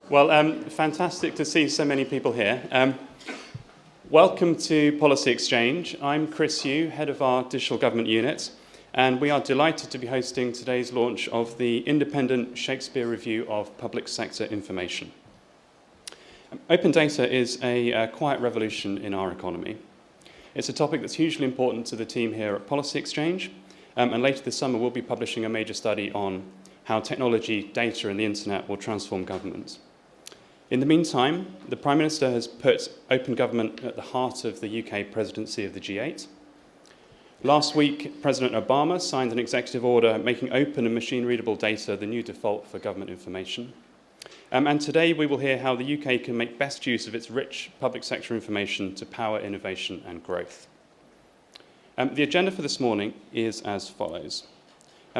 Well, fantastic to see so many people here. Welcome to Policy Exchange. I'm Chris Yu, head of our digital government unit, and we are delighted to be hosting today's launch of the independent Shakespeare review of public sector information. Open data is a quiet revolution in our economy. It's a topic that's hugely important to the team here at Policy Exchange, and later this summer we'll be publishing a major study on how technology, data and the internet will transform government. In the meantime, the Prime Minister has put open government at the heart of the UK presidency of the G8. Last week, President Obama signed an executive order making open and machine-readable data the new default for government information. And today we will hear how the UK can make best use of its rich public sector information to power innovation and growth. The agenda for this morning is as follows.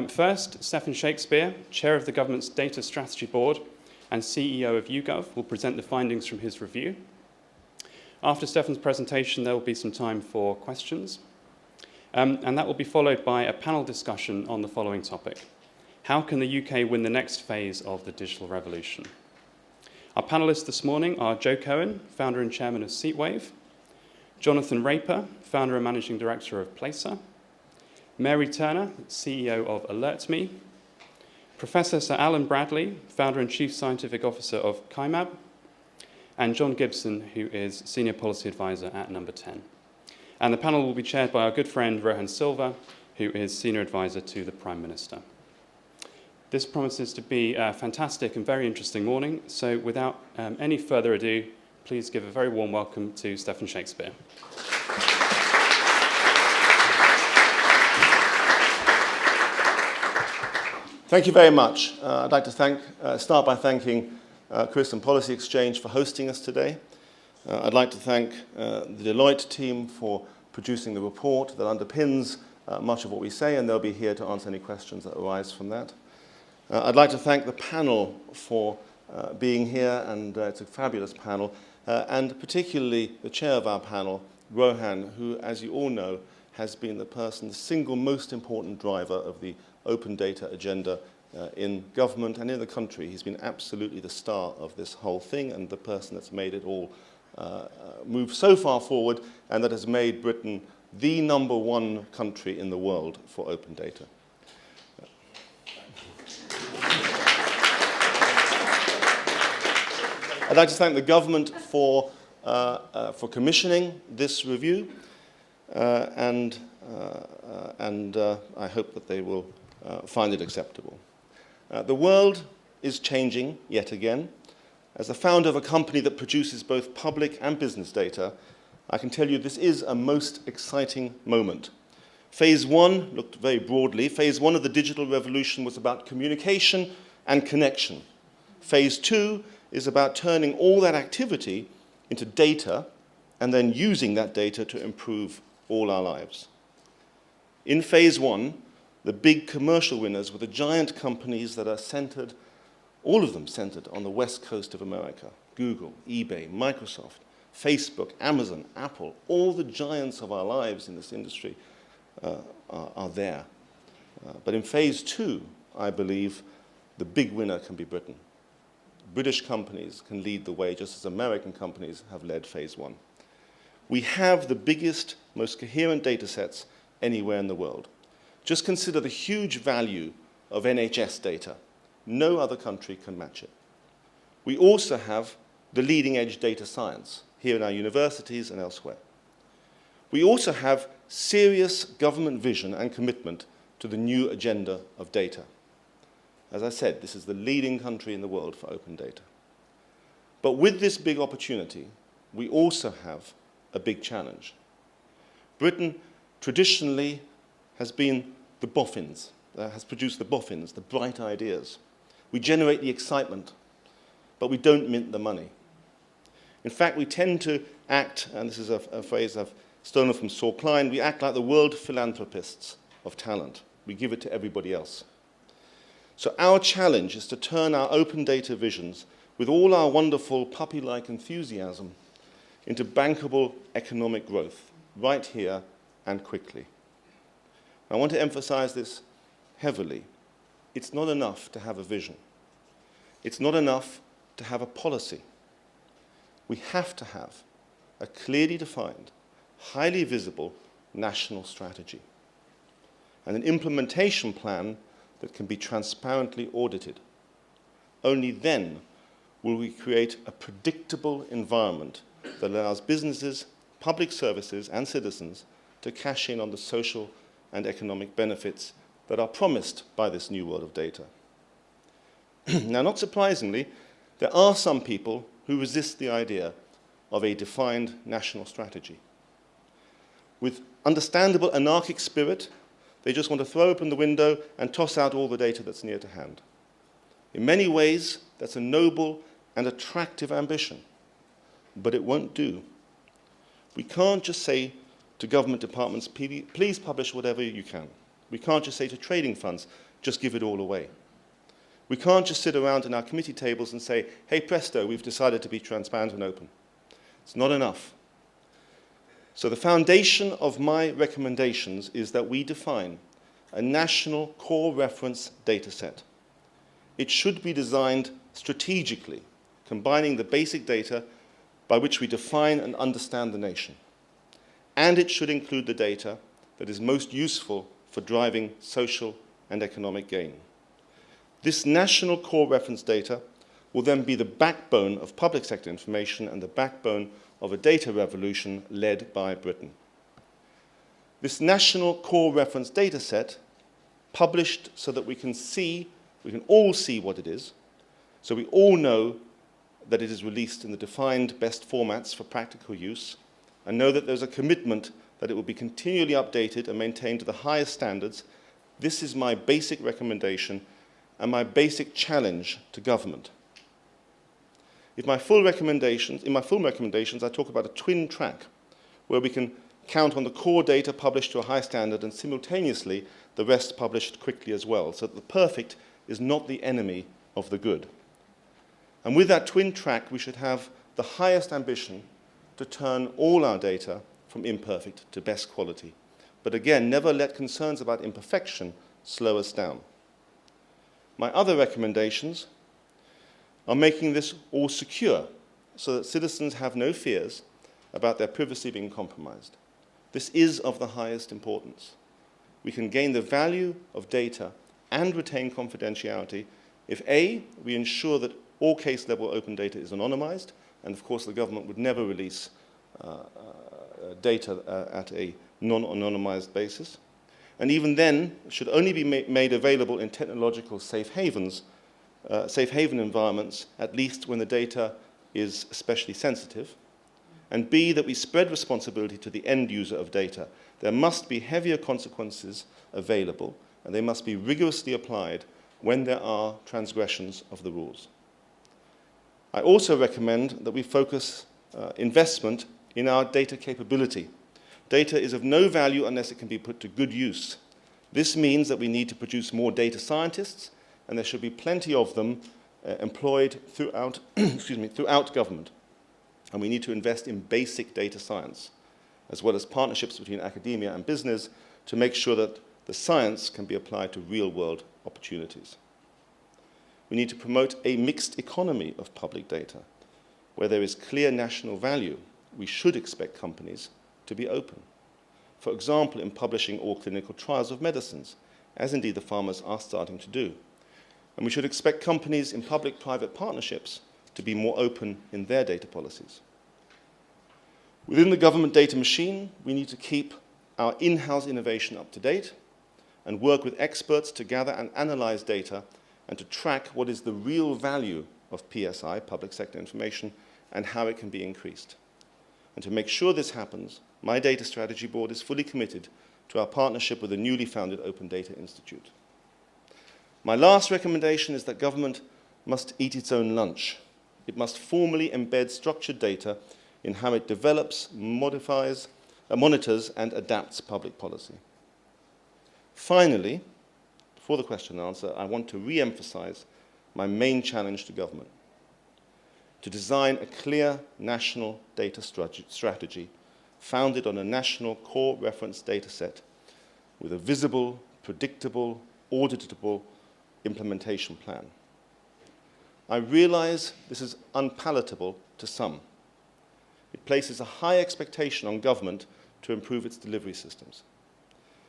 First, Stephan Shakespeare, Chair of the Government's Data Strategy Board and CEO of YouGov, will present the findings from his review. After Stephan's presentation, there will be some time for questions. And that will be followed by a panel discussion on the following topic. How can the UK win the next phase of the digital revolution? Our panelists this morning are Joe Cohen, founder and chairman of Seatwave, Jonathan Raper, founder and managing director of Placr, Mary Turner, CEO of AlertMe, Professor Sir Allan Bradley, founder and chief scientific officer of Kymab, and John Gibson, who is senior policy advisor at Number 10. And the panel will be chaired by our good friend Rohan Silva, who is senior advisor to the Prime Minister. This promises to be a fantastic and very interesting morning, so without any further ado, please give a very warm welcome to Stephan Shakespeare. Thank you very much. I'd like to start by thanking Chris and Policy Exchange for hosting us today. I'd like to thank the Deloitte team for producing the report that underpins much of what we say, and they'll be here to answer any questions that arise from that. I'd like to thank the panel for being here, and it's a fabulous panel, and particularly the chair of our panel, Rohan, who, as you all know, has been the single most important driver of the open data agenda in government and in the country. He's been absolutely the star of this whole thing and the person that's made it all move so far forward, and that has made Britain the #1 country in the world for open data. I'd like to thank the government for commissioning this review, and I hope that they will find it acceptable. The world is changing yet again. As the founder of a company that produces both public and business data, I can tell you this is a most exciting moment. Phase 1 looked very broadly. Phase 1 of the digital revolution was about communication and connection. Phase 2 is about turning all that activity into data and then using that data to improve all our lives. In Phase 1, the big commercial winners were the giant companies that are centered, all of them centered on the west coast of America. Google, eBay, Microsoft, Facebook, Amazon, Apple, all the giants of our lives in this industry are there. But in Phase 2, I believe the big winner can be Britain. British companies can lead the way just as American companies have led Phase 1. We have the biggest, most coherent data sets anywhere in the world. Just consider the huge value of NHS data. No other country can match it. We also have the leading edge data science here in our universities and elsewhere. We also have serious government vision and commitment to the new agenda of data. As I said, this is the leading country in the world for open data. But with this big opportunity, we also have a big challenge. Britain traditionally has been the boffins, has produced the boffins, the bright ideas. We generate the excitement, but we don't mint the money. In fact, we tend to act, and this is a phrase I've stolen from Saul Klein, we act like the world philanthropists of talent. We give it to everybody else. So our challenge is to turn our open data visions with all our wonderful puppy-like enthusiasm into bankable economic growth, right here and quickly. I want to emphasize this heavily. It's not enough to have a vision. It's not enough to have a policy. We have to have a clearly defined, highly visible national strategy and an implementation plan that can be transparently audited. Only then will we create a predictable environment that allows businesses, public services, and citizens to cash in on the social and economic benefits that are promised by this new world of data. Now, not surprisingly, there are some people who resist the idea of a defined national strategy. With understandable anarchic spirit, they just want to throw open the window and toss out all the data that's near to hand. In many ways, that's a noble and attractive ambition, but it won't do. We can't just say to government departments, please publish whatever you can. We can't just say to trading funds, just give it all away. We can't just sit around in our committee tables and say, hey, presto, we've decided to be transparent and open. It's not enough. So the foundation of my recommendations is that we define a national core reference data set. It should be designed strategically, combining the basic data by which we define and understand the nation. And it should include the data that is most useful for driving social and economic gain. This national core reference data will then be the backbone of public sector information and the backbone of a data revolution led by Britain. This national core reference data set, published so that we can all see what it is, so we all know that it is released in the defined best formats for practical use, and know that there's a commitment that it will be continually updated and maintained to the highest standards. This is my basic recommendation and my basic challenge to government. In my full recommendations, I talk about a twin track where we can count on the core data published to a high standard and simultaneously the rest published quickly as well, so that the perfect is not the enemy of the good. And with that twin track, we should have the highest ambition to turn all our data from imperfect to best quality. But again, never let concerns about imperfection slow us down. My other recommendations are making this all secure so that citizens have no fears about their privacy being compromised. This is of the highest importance. We can gain the value of data and retain confidentiality if A, we ensure that all case-level open data is anonymized, and of course the government would never release data at a non-anonymized basis. And even then, it should only be made available in technological safe haven environments, at least when the data is especially sensitive. And B, that we spread responsibility to the end user of data. There must be heavier consequences available, and they must be rigorously applied when there are transgressions of the rules. I also recommend that we focus investment in our data capability. Data is of no value unless it can be put to good use. This means that we need to produce more data scientists, and there should be plenty of them employed throughout, throughout government. And we need to invest in basic data science, as well as partnerships between academia and business to make sure that the science can be applied to real-world opportunities. We need to promote a mixed economy of public data. Where there is clear national value, we should expect companies to be open. For example, in publishing all clinical trials of medicines, as indeed the farmers are starting to do. And we should expect companies in public-private partnerships to be more open in their data policies. Within the government data machine, we need to keep our in-house innovation up to date and work with experts to gather and analyze data and to track what is the real value of PSI, public sector information, and how it can be increased. And to make sure this happens, my Data Strategy Board is fully committed to our partnership with the newly founded Open Data Institute. My last recommendation is that government must eat its own lunch. It must formally embed structured data in how it develops, monitors, and adapts public policy. Finally, before the question and answer, I want to re-emphasize my main challenge to government: to design a clear national data strategy founded on a national core reference data set with a visible, predictable, auditable implementation plan. I realize this is unpalatable to some. It places a high expectation on government to improve its delivery systems.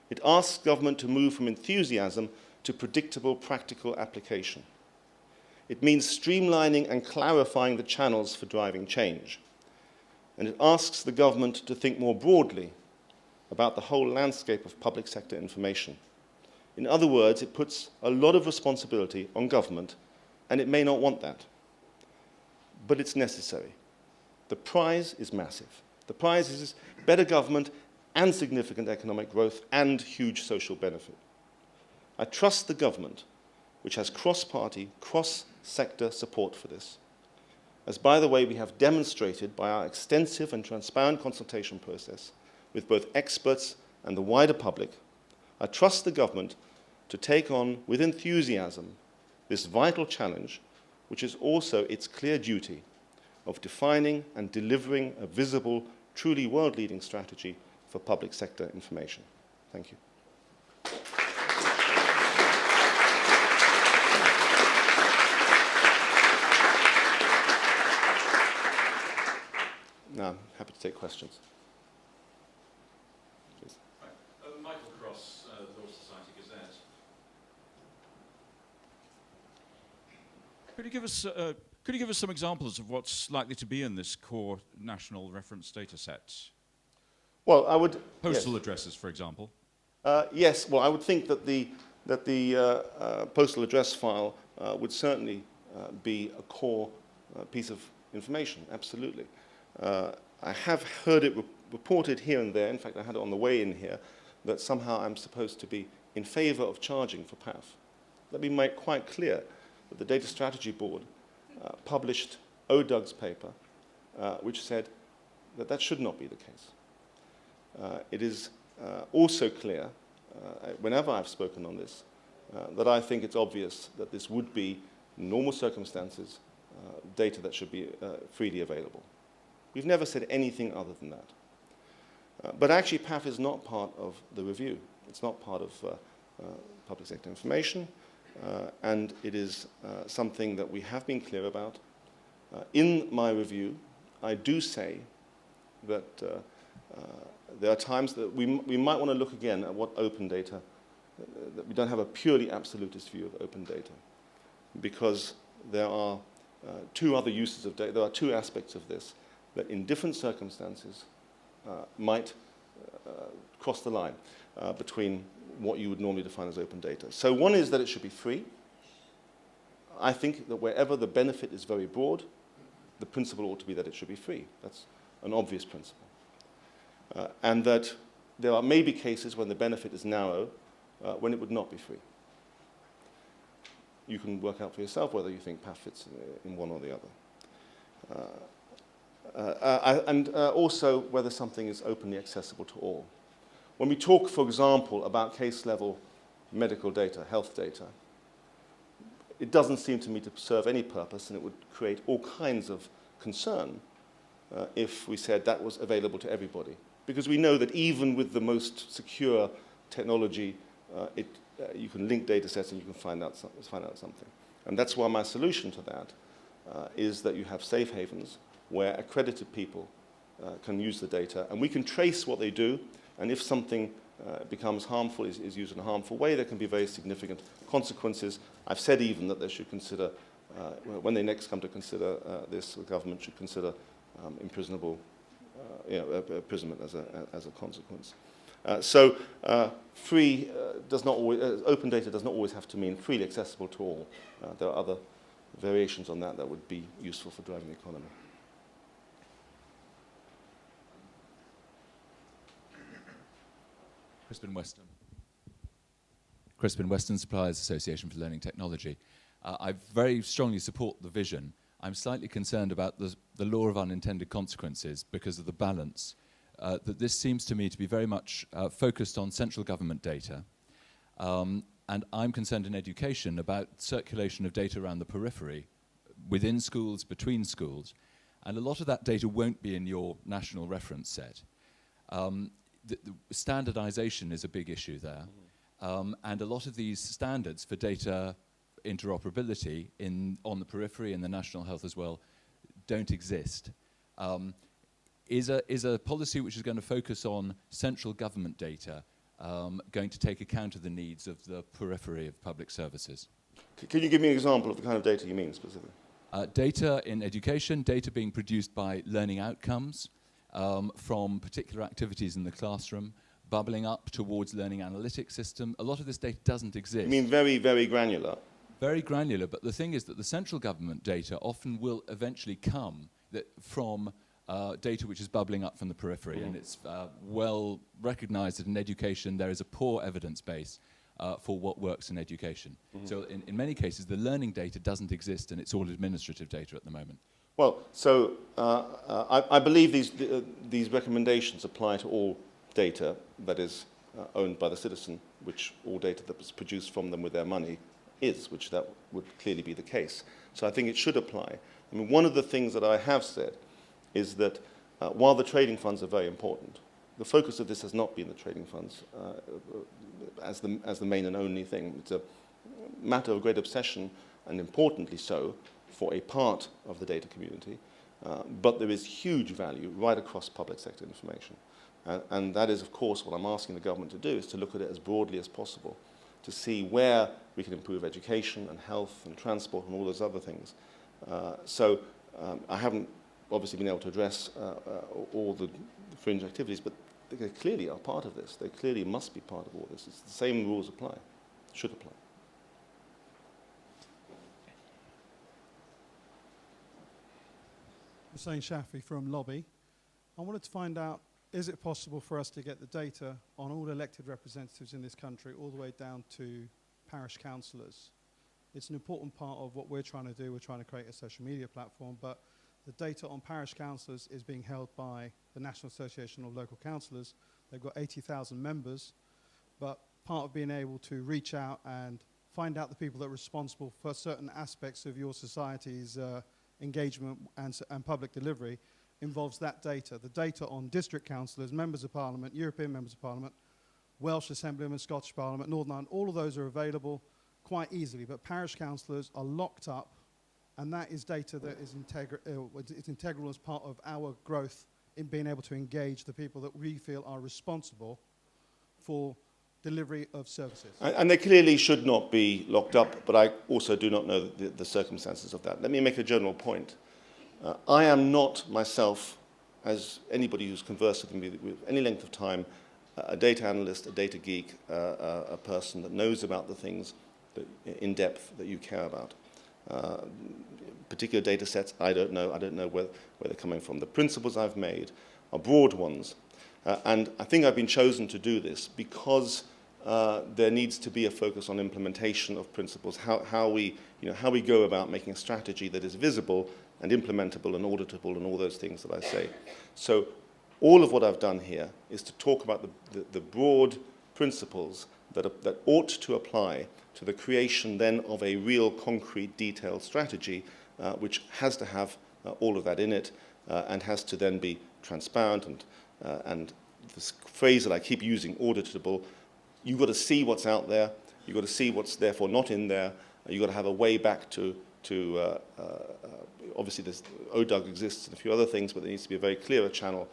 It asks government to move from enthusiasm to predictable, practical application. It means streamlining and clarifying the channels for driving change. And it asks the government to think more broadly about the whole landscape of public sector information. In other words, it puts a lot of responsibility on government, and it may not want that. But it's necessary. The prize is massive. The prize is better government and significant economic growth and huge social benefit. I trust the government, which has cross-party, cross-sector support for this. As, by the way, we have demonstrated by our extensive and transparent consultation process with both experts and the wider public, I trust the government to take on with enthusiasm this vital challenge, which is also its clear duty of defining and delivering a visible, truly world-leading strategy for public sector information. Thank you. Now, I'm happy to take questions. Please. Michael Cross, the Law Society Gazette. Could you give us some examples of what's likely to be in this core national reference data set? Well, I would... Postal yes. addresses, for example. Yes, well, I would think that the postal address file would certainly be a core piece of information, absolutely. I have heard it reported here and there, in fact I had it on the way in here, that somehow I'm supposed to be in favour of charging for PAF. Let me make quite clear that the Data Strategy Board published ODUG's paper, which said that that should not be the case. It is also clear, whenever I've spoken on this, that I think it's obvious that this would be, in normal circumstances, data that should be freely available. We've never said anything other than that. But actually, PAF is not part of the review. It's not part of public sector information, and it is something that we have been clear about. In my review, I do say that there are times that we might want to look again at what open data, that we don't have a purely absolutist view of open data, because there are two other uses of data, there are two aspects of this that in different circumstances might cross the line between what you would normally define as open data. So one is that it should be free. I think that wherever the benefit is very broad, the principle ought to be that it should be free. That's an obvious principle. And that there are maybe cases when the benefit is narrow, when it would not be free. You can work out for yourself whether you think PAF fits in one or the other. And also whether something is openly accessible to all. When we talk, for example, about case-level medical data, health data, it doesn't seem to me to serve any purpose, and it would create all kinds of concern if we said that was available to everybody. Because we know that even with the most secure technology, you can link data sets and you can find out something. And that's why my solution to that is that you have safe havens where accredited people can use the data, and we can trace what they do, and if something becomes harmful, is used in a harmful way, there can be very significant consequences. I've said even that they should consider, when they next come to consider this, the government should consider imprisonable, imprisonment as a consequence. So free does not always, open data does not always have to mean freely accessible to all. There are other variations on that would be useful for driving the economy. Crispin Weston, Suppliers Association for Learning Technology. I very strongly support the vision. I'm slightly concerned about the law of unintended consequences because of the balance. That this seems to me to be very much focused on central government data. And I'm concerned in education about circulation of data around the periphery, within schools, between schools. And a lot of that data won't be in your national reference set. The standardization is a big issue there. And a lot of these standards for data interoperability on the periphery and the national health as well don't exist. Is a policy which is going to focus on central government data going to take account of the needs of the periphery of public services? Can you give me an example of the kind of data you mean specifically? Data in education, data being produced by learning outcomes from particular activities in the classroom, bubbling up towards learning analytics system. A lot of this data doesn't exist. You mean very, very granular? Very granular, but the thing is that the central government data often will eventually come from data which is bubbling up from the periphery, and it's well recognized that in education there is a poor evidence base for what works in education. So in many cases the learning data doesn't exist, and it's all administrative data at the moment. Well, so I believe these recommendations apply to all data that is owned by the citizen, which all data that was produced from them with their money is, which that would clearly be the case. So I think it should apply. I mean, one of the things that I have said is that while the trading funds are very important, the focus of this has not been the trading funds as the main and only thing. It's a matter of great obsession, and importantly so, for a part of the data community, but there is huge value right across public sector information. And that is, of course, what I'm asking the government to do, is to look at it as broadly as possible, to see where we can improve education and health and transport and all those other things. I haven't obviously been able to address all the fringe activities, but they clearly are part of this. They clearly must be part of all this. It's the same rules apply, should apply. Hussein Shafi from Lobby. I wanted to find out, is it possible for us to get the data on all elected representatives in this country all the way down to parish councillors? It's an important part of what we're trying to do. We're trying to create a social media platform, but the data on parish councillors is being held by the National Association of Local Councillors. They've got 80,000 members, but part of being able to reach out and find out the people that are responsible for certain aspects of your society's engagement and public delivery involves that data. The data on district councillors, members of parliament, European members of parliament, Welsh Assemblymen, Scottish Parliament, Northern Ireland, all of those are available quite easily, but parish councillors are locked up, and that is data that is integral as part of our growth in being able to engage the people that we feel are responsible for delivery of services. And they clearly should not be locked up, but I also do not know the circumstances of that. Let me make a general point. I am not myself, as anybody who's conversed with me with any length of time, a data analyst, a data geek, a person that knows about the things in depth that you care about. Particular data sets, I don't know. I don't know where they're coming from. The principles I've made are broad ones. And I think I've been chosen to do this because there needs to be a focus on implementation of principles, how we go about making a strategy that is visible and implementable and auditable and all those things that I say. So all of what I've done here is to talk about the broad principles that ought to apply to the creation then of a real concrete detailed strategy which has to have all of that in it and has to then be transparent and this phrase that I keep using, auditable. You've got to see what's out there. You've got to see what's therefore not in there. You've got to have a way back to obviously this ODUG exists and a few other things, but there needs to be a very clearer channel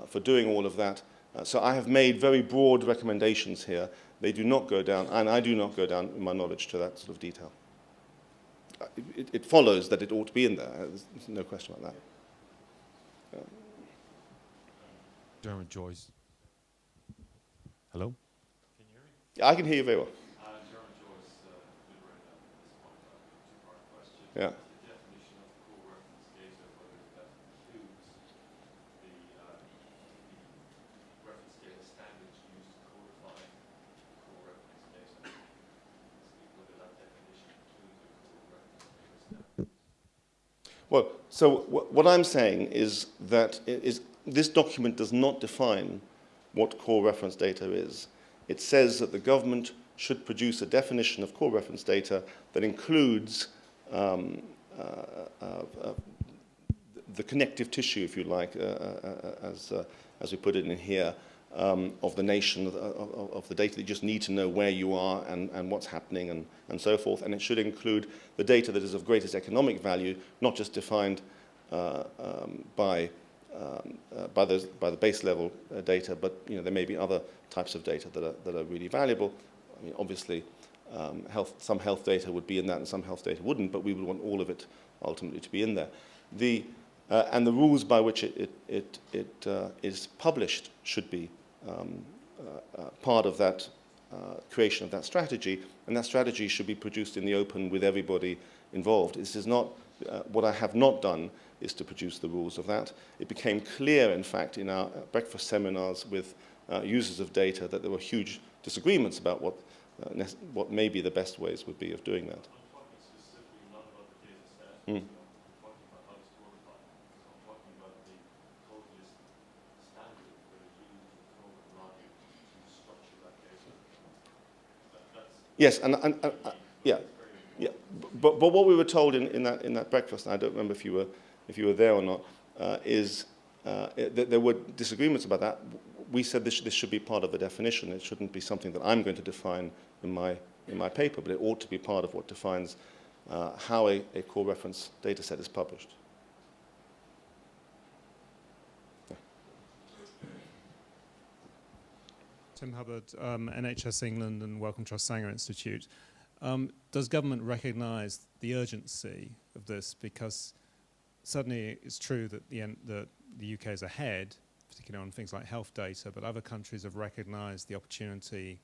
for doing all of that. So I have made very broad recommendations here. They do not go down, and I do not go down in my knowledge to that sort of detail. It follows that it ought to be in there. There's no question about that. Dermot Joyce. Hello? Can you hear me? Yeah, I can hear you very well. Dermot Joyce, deliberated at this point on a two-part question. Yeah. The definition of core reference data, whether that includes the reference data standards used to codify core reference data. Whether that definition includes a core reference data standard. Well, so what I'm saying is that this document does not define what core reference data is. It says that the government should produce a definition of core reference data that includes the connective tissue, if you like, as we put it in here, of the nation, of the data. You just need to know where you are and what's happening and so forth. And it should include the data that is of greatest economic value, not just defined by the base level data, but there may be other types of data that are really valuable. I mean, obviously, some health data would be in that and some health data wouldn't, but we would want all of it ultimately to be in there. And the rules by which it is published should be part of that creation of that strategy, and that strategy should be produced in the open with everybody involved. This is not, what I have not done is to produce the rules of that. It became clear, in fact, in our breakfast seminars with users of data that there were huge disagreements about what maybe the best ways would be of doing that. I'm talking specifically not about the data set, I'm talking about how it's codified. So I'm talking about the code list standard that is used in program logic to structure that data. Yes, yeah. But what we were told in that breakfast, and I don't remember if you were there or not, is that there were disagreements about that. We said this should be part of the definition. It shouldn't be something that I'm going to define in my paper, but it ought to be part of what defines how a core reference data set is published. Yeah. Tim Hubbard, NHS England and Wellcome Trust Sanger Institute. Does government recognise the urgency of this? Because certainly it's true that the UK is ahead, particularly on things like health data, but other countries have recognised the opportunity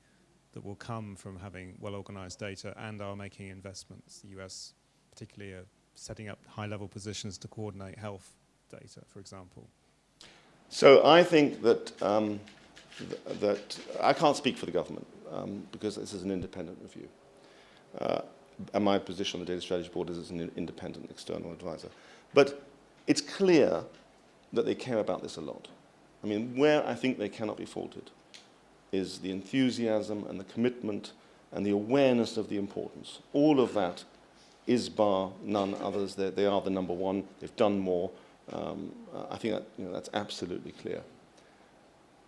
that will come from having well-organised data and are making investments. The US particularly are setting up high-level positions to coordinate health data, for example. So I think that that I can't speak for the government because this is an independent review. And my position on the Data Strategy Board is as an independent external advisor. But it's clear that they care about this a lot. I mean, where I think they cannot be faulted is the enthusiasm and the commitment and the awareness of the importance. All of that is bar none others. They are the number one. They've done more. I think that, that's absolutely clear.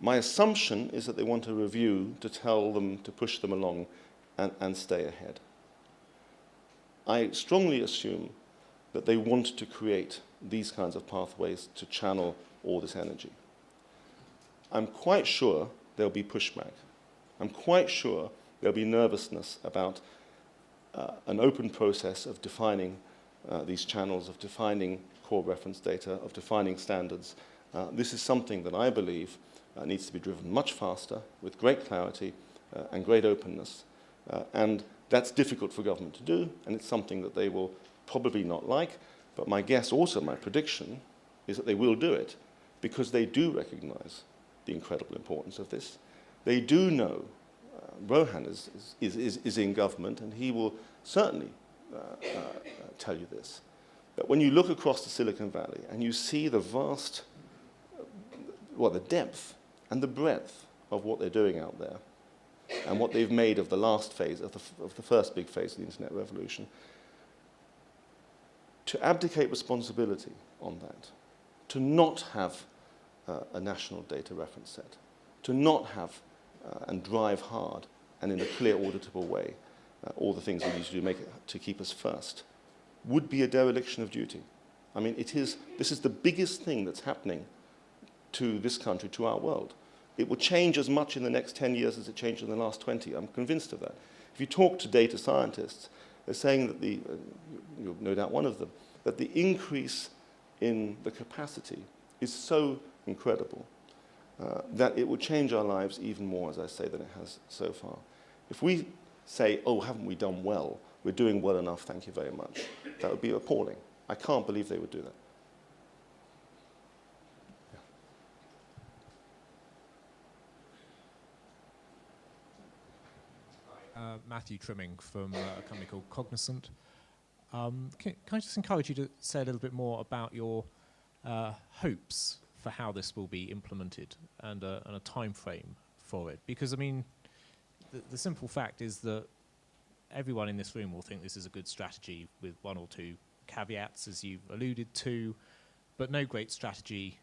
My assumption is that they want a review to tell them, to push them along and stay ahead. I strongly assume that they want to create these kinds of pathways to channel all this energy. I'm quite sure there'll be pushback. I'm quite sure there'll be nervousness about an open process of defining these channels, of defining core reference data, of defining standards. This is something that I believe needs to be driven much faster, with great clarity and great openness. And that's difficult for government to do, and it's something that they will probably not like. But my guess, also my prediction, is that they will do it because they do recognize the incredible importance of this. They do know, Rohan is in government, and he will certainly tell you this, that when you look across the Silicon Valley and you see the vast, the depth and the breadth of what they're doing out there, and what they've made of the last phase, of the first big phase of the internet revolution, to abdicate responsibility on that, to not have a national data reference set, to not have and drive hard and in a clear, auditable way all the things we need to do to keep us first, would be a dereliction of duty. I mean, this is the biggest thing that's happening to this country, to our world. It will change as much in the next 10 years as it changed in the last 20. I'm convinced of that. If you talk to data scientists, they're saying that you're no doubt one of them, that the increase in the capacity is so incredible that it will change our lives even more, as I say, than it has so far. If we say, oh, haven't we done well? We're doing well enough, thank you very much. That would be appalling. I can't believe they would do that. Matthew Trimming from a company called Cognizant. Can I just encourage you to say a little bit more about your hopes for how this will be implemented and a time frame for it? Because, I mean, the simple fact is that everyone in this room will think this is a good strategy with one or two caveats, as you've alluded to, but no great strategy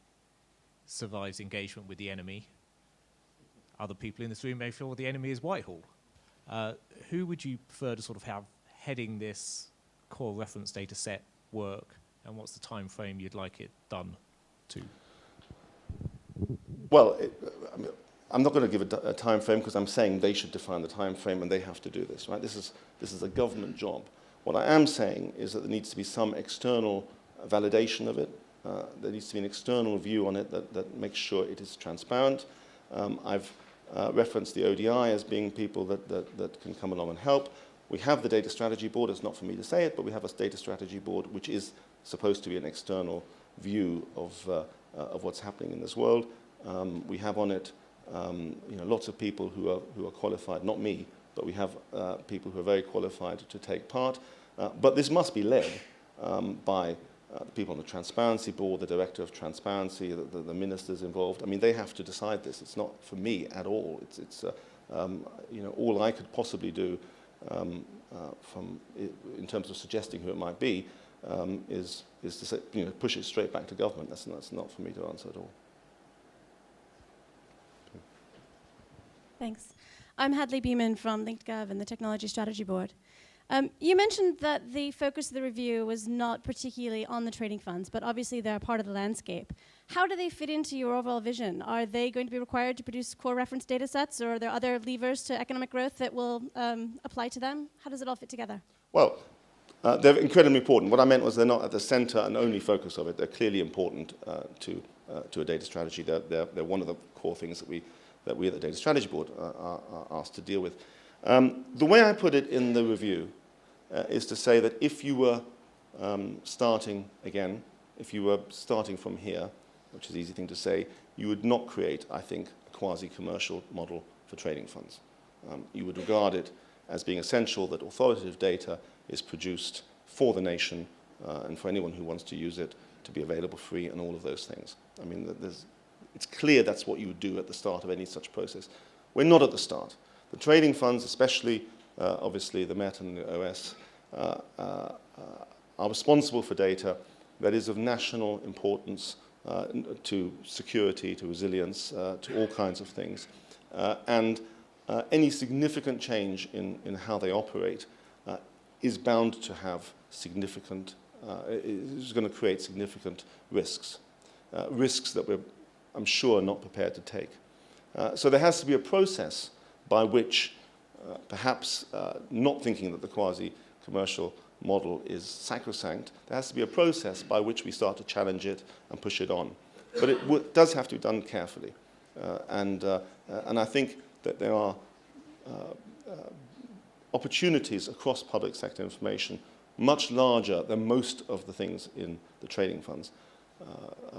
survives engagement with the enemy. other people in this room may feel the enemy is Whitehall. Who would you prefer to sort of have heading this core reference data set work, and what's the time frame you'd like it done to? Well, I'm not going to give a time frame because I'm saying they should define the time frame and they have to do this, right? This is a government job. What I am saying is that there needs to be some external validation of it. There needs to be an external view on it that makes sure it is transparent. I've referenced the ODI as being people that can come along and help. We have the data strategy board. It's not for me to say it, but we have a data strategy board which is supposed to be an external view of what's happening in this world. We have on it lots of people who are qualified, not me, but we have people who are very qualified to take part. But this must be led by the people on the Transparency Board, the Director of Transparency, the ministers involved. I mean, they have to decide this. It's not for me at all. It's all I could possibly do in terms of suggesting who it might be is to say, push it straight back to government. That's not for me to answer at all. Thanks. I'm Hadley Beeman from LinkedGov and the Technology Strategy Board. You mentioned that the focus of the review was not particularly on the trading funds, but obviously they're part of the landscape. How do they fit into your overall vision? Are they going to be required to produce core reference data sets, or are there other levers to economic growth that will apply to them? How does it all fit together? Well, they're incredibly important. What I meant was they're not at the center and only focus of it. They're clearly important to a data strategy. They're one of the core things that we at the Data Strategy Board are asked to deal with. The way I put it in the review is to say that if you were starting again, if you were starting from here, which is an easy thing to say, you would not create, I think, a quasi-commercial model for trading funds. You would regard it as being essential that authoritative data is produced for the nation and for anyone who wants to use it to be available free and all of those things. I mean, it's clear that's what you would do at the start of any such process. We're not at the start. The trading funds, especially obviously the Met and the OS, are responsible for data that is of national importance to security, to resilience, to all kinds of things. And any significant change in how they operate is bound to have significant, is going to create significant risks. Risks that we're, I'm sure, not prepared to take. So there has to be a process by which, perhaps not thinking that the quasi-commercial model is sacrosanct, there has to be a process by which we start to challenge it and push it on. But it does have to be done carefully. And I think that there are opportunities across public sector information much larger than most of the things in the trading funds.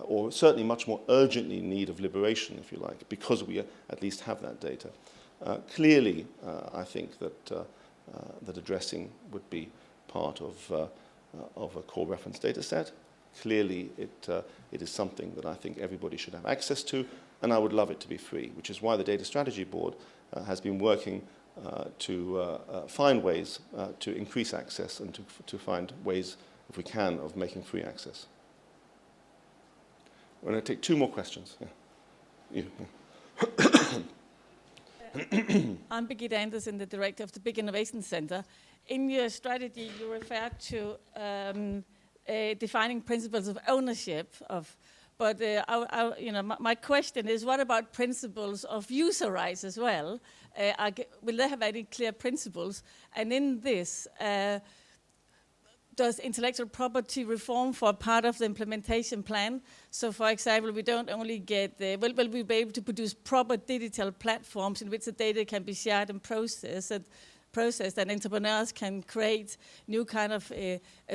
Or certainly much more urgently in need of liberation, if you like, because we at least have that data. Clearly, I think that addressing would be part of a core reference data set. Clearly, it is something that I think everybody should have access to, and I would love it to be free, which is why the Data Strategy Board has been working to find ways to increase access and to find ways, if we can, of making free access. We're going to take two more questions. Yeah. I'm Birgitte Andersen, the director of the Big Innovation Center. In your strategy, you refer to defining principles of ownership but my question is, what about principles of user rights as well? Will they have any clear principles? And in this, does intellectual property reform for part of the implementation plan? So, for example, we don't only get will we be able to produce proper digital platforms in which the data can be shared and processed, and entrepreneurs can create new kind of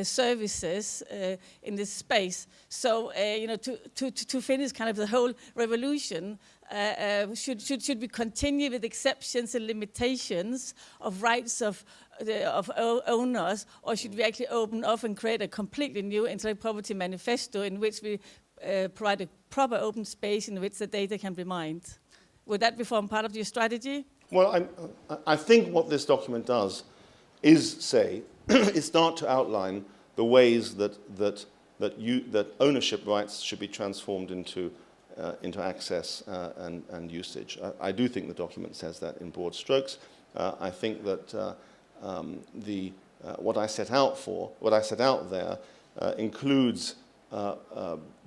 services in this space. So, to finish kind of the whole revolution, should we continue with exceptions and limitations of rights of owners, or should we actually open up and create a completely new intellectual property manifesto in which we provide a proper open space in which the data can be mined? Would that form part of your strategy? Well, I think what this document does is start to outline the ways that ownership rights should be transformed into into access and usage. I do think the document says that in broad strokes. I think that what I set out there includes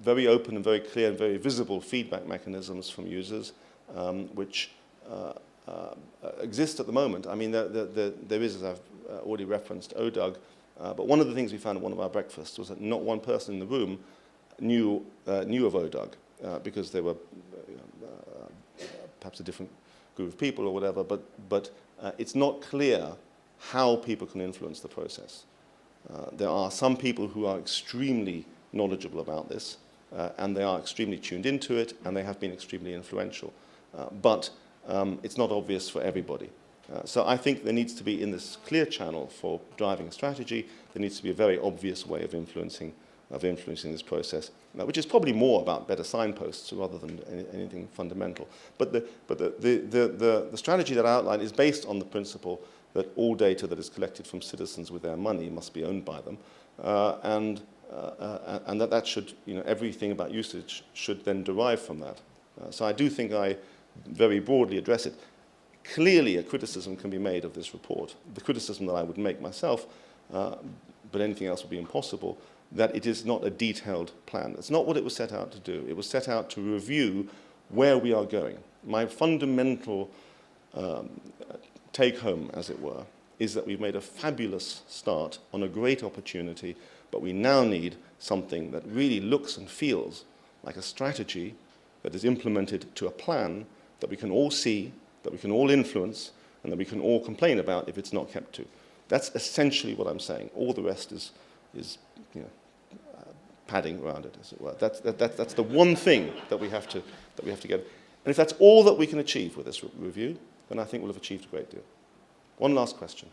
very open and very clear and very visible feedback mechanisms from users, which exist at the moment. I mean, there is, as I've already referenced, ODUG, but one of the things we found at one of our breakfasts was that not one person in the room knew of ODUG, because they were perhaps a different group of people or whatever, but it's not clear how people can influence the process. There are some people who are extremely knowledgeable about this, and they are extremely tuned into it, and they have been extremely influential. But it's not obvious for everybody. So I think there needs to be, in this clear channel for driving a strategy, there needs to be a very obvious way of influencing this process, which is probably more about better signposts rather than anything fundamental. But the strategy that I outlined is based on the principle that all data that is collected from citizens with their money must be owned by them, and that should, everything about usage should then derive from that. So I do think I very broadly address it. Clearly, a criticism can be made of this report. The criticism that I would make myself, but anything else would be impossible, that it is not a detailed plan. That's not what it was set out to do. It was set out to review where we are going. My fundamental take-home, as it were, is that we've made a fabulous start on a great opportunity, but we now need something that really looks and feels like a strategy that is implemented to a plan that we can all see, that we can all influence, and that we can all complain about if it's not kept to. That's essentially what I'm saying. All the rest is padding around it, as it were. That's the one thing that we have to get. And if that's all that we can achieve with this review, then I think we'll have achieved a great deal. One last question.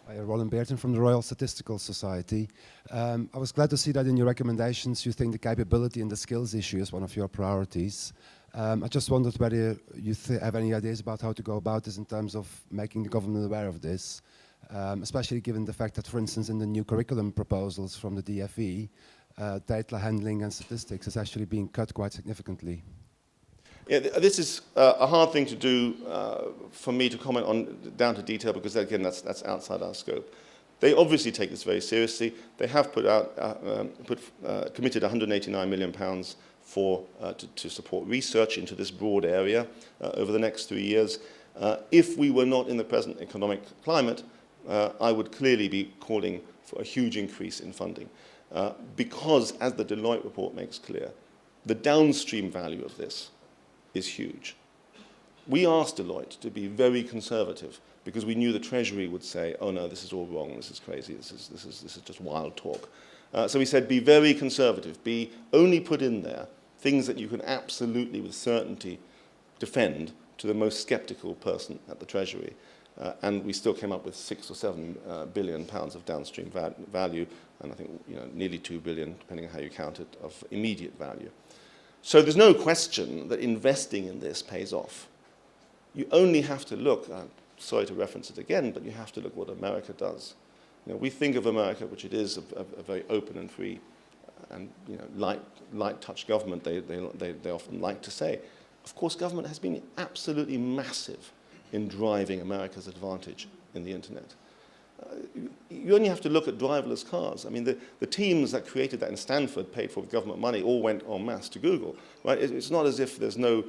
Hi, Roland Beerton from the Royal Statistical Society. I was glad to see that in your recommendations you think the capability and the skills issue is one of your priorities. I just wondered whether you have any ideas about how to go about this in terms of making the government aware of this, especially given the fact that, for instance, in the new curriculum proposals from the DFE, data handling and statistics is actually being cut quite significantly. Yeah, this is a hard thing to do for me to comment on down to detail, because again, that's outside our scope. They obviously take this very seriously. They have committed £189 million to support research into this broad area over the next 3 years. If we were not in the present economic climate, I would clearly be calling for a huge increase in funding, because, as the Deloitte report makes clear, the downstream value of this is huge. We asked Deloitte to be very conservative because we knew the Treasury would say, "Oh no, this is all wrong. This is crazy. This is just wild talk." So we said, "Be very conservative. Only put in there things that you can absolutely, with certainty, defend to the most sceptical person at the Treasury." And we still came up with £6 or £7 billion of downstream value, and I think nearly £2 billion, depending on how you count it, of immediate value. So there's no question that investing in this pays off. You only have to look, sorry to reference it again, but you have to look what America does. We think of America, which it is a very open and free and light touch government, they often like to say. Of course, government has been absolutely massive in driving America's advantage in the internet. You only have to look at driverless cars. I mean, the teams that created that in Stanford, paid for with government money, all went en masse to Google. Right? It's not as if there's no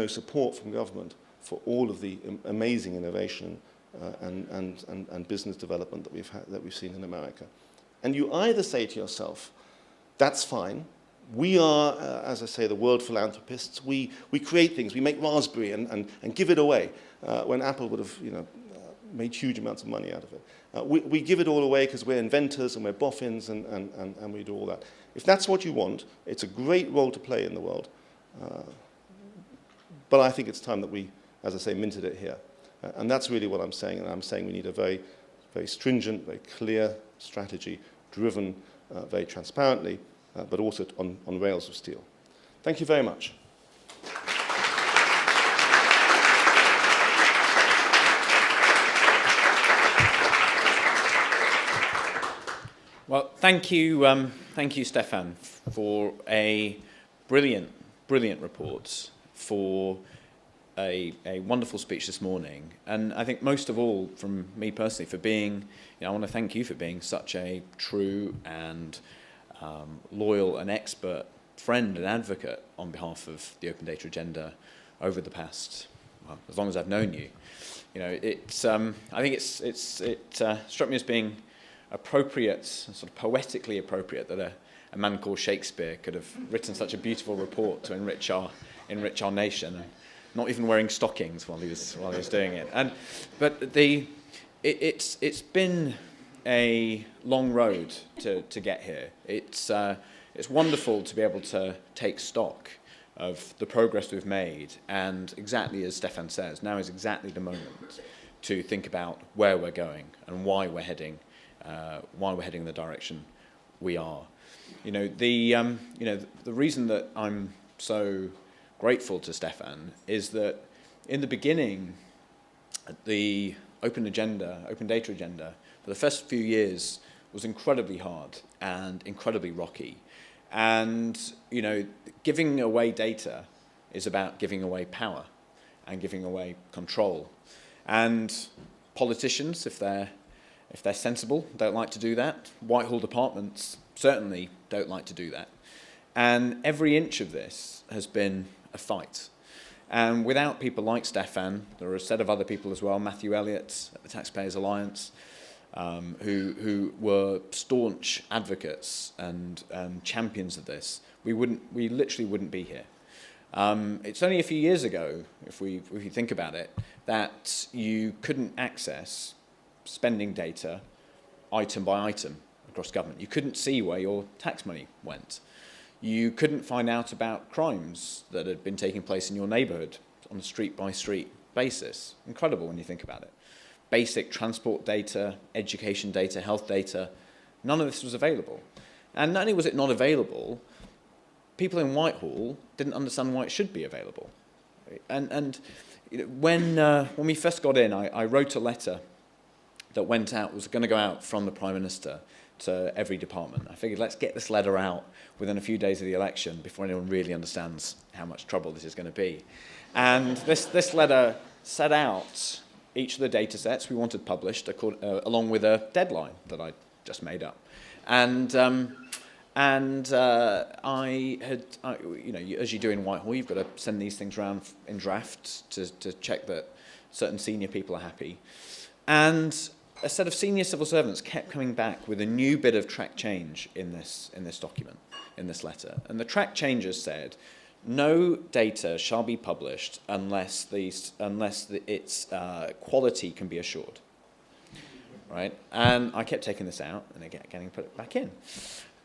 support from government for all of the amazing innovation and business development that we've seen in America. And you either say to yourself, that's fine. We are, as I say, the world philanthropists. We create things. We make Raspberry and give it away when Apple would have made huge amounts of money out of it. We give it all away because we're inventors and we're boffins and we do all that. If that's what you want, it's a great role to play in the world. But I think it's time that we, as I say, minted it here. And that's really what I'm saying. And I'm saying we need a very, very stringent, very clear strategy, driven very transparently, but also on rails of steel. Thank you very much. Well, thank you thank you, Stephan, for a brilliant report, for a wonderful speech this morning. And I think most of all, from me personally, for being, I want to thank you for being such a true and loyal and expert friend and advocate on behalf of the open data agenda over the past, well, as long as I've known you. I think it struck me as being appropriate, sort of poetically appropriate, that a man called Shakespeare could have written such a beautiful report to enrich our nation, and not even wearing stockings while he was doing it. But it's been a long road to get here. It's wonderful to be able to take stock of the progress we've made, and exactly as Stephan says, now is exactly the moment to think about where we're going and why we're heading in the direction we are. The reason that I'm so grateful to Stephan is that in the beginning, the open data agenda, for the first few years was incredibly hard and incredibly rocky. And, giving away data is about giving away power and giving away control. And politicians, if they're sensible, don't like to do that. Whitehall departments certainly don't like to do that. And every inch of this has been a fight. And without people like Stephan, there are a set of other people as well, Matthew Elliott at the Taxpayers Alliance, who were staunch advocates and champions of this, we literally wouldn't be here. It's only a few years ago, if you think about it, that you couldn't access spending data item by item across government. You couldn't see where your tax money went. You couldn't find out about crimes that had been taking place in your neighbourhood on a street-by-street basis. Incredible when you think about it. Basic transport data, education data, health data, none of this was available. And not only was it not available, people in Whitehall didn't understand why it should be available. And when we first got in, I wrote a letter that was going to go out from the Prime Minister to every department. I figured, let's get this letter out within a few days of the election before anyone really understands how much trouble this is going to be. And this letter set out each of the data sets we wanted published along with a deadline that I just made up. And I had, as you do in Whitehall, you've got to send these things around in drafts to check that certain senior people are happy. And a set of senior civil servants kept coming back with a new bit of track change in this document, in this letter. And the track changes said, no data shall be published unless its quality can be assured. Right? And I kept taking this out and getting put it back in.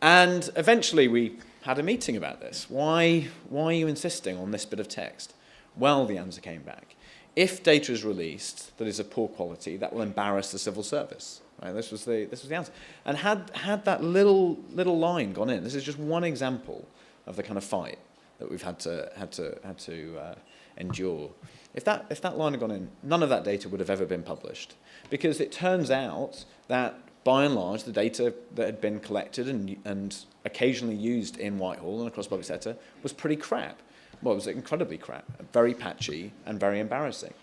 And eventually we had a meeting about this. Why are you insisting on this bit of text? Well, the answer came back. If data is released that is of poor quality, that will embarrass the civil service. Right? This was the answer. And had that little line gone in, this is just one example of the kind of fight that we've had to endure. If that line had gone in, none of that data would have ever been published, because it turns out that by and large the data that had been collected and occasionally used in Whitehall and across the public sector was pretty crap. Well, it was incredibly crap, very patchy and very embarrassing.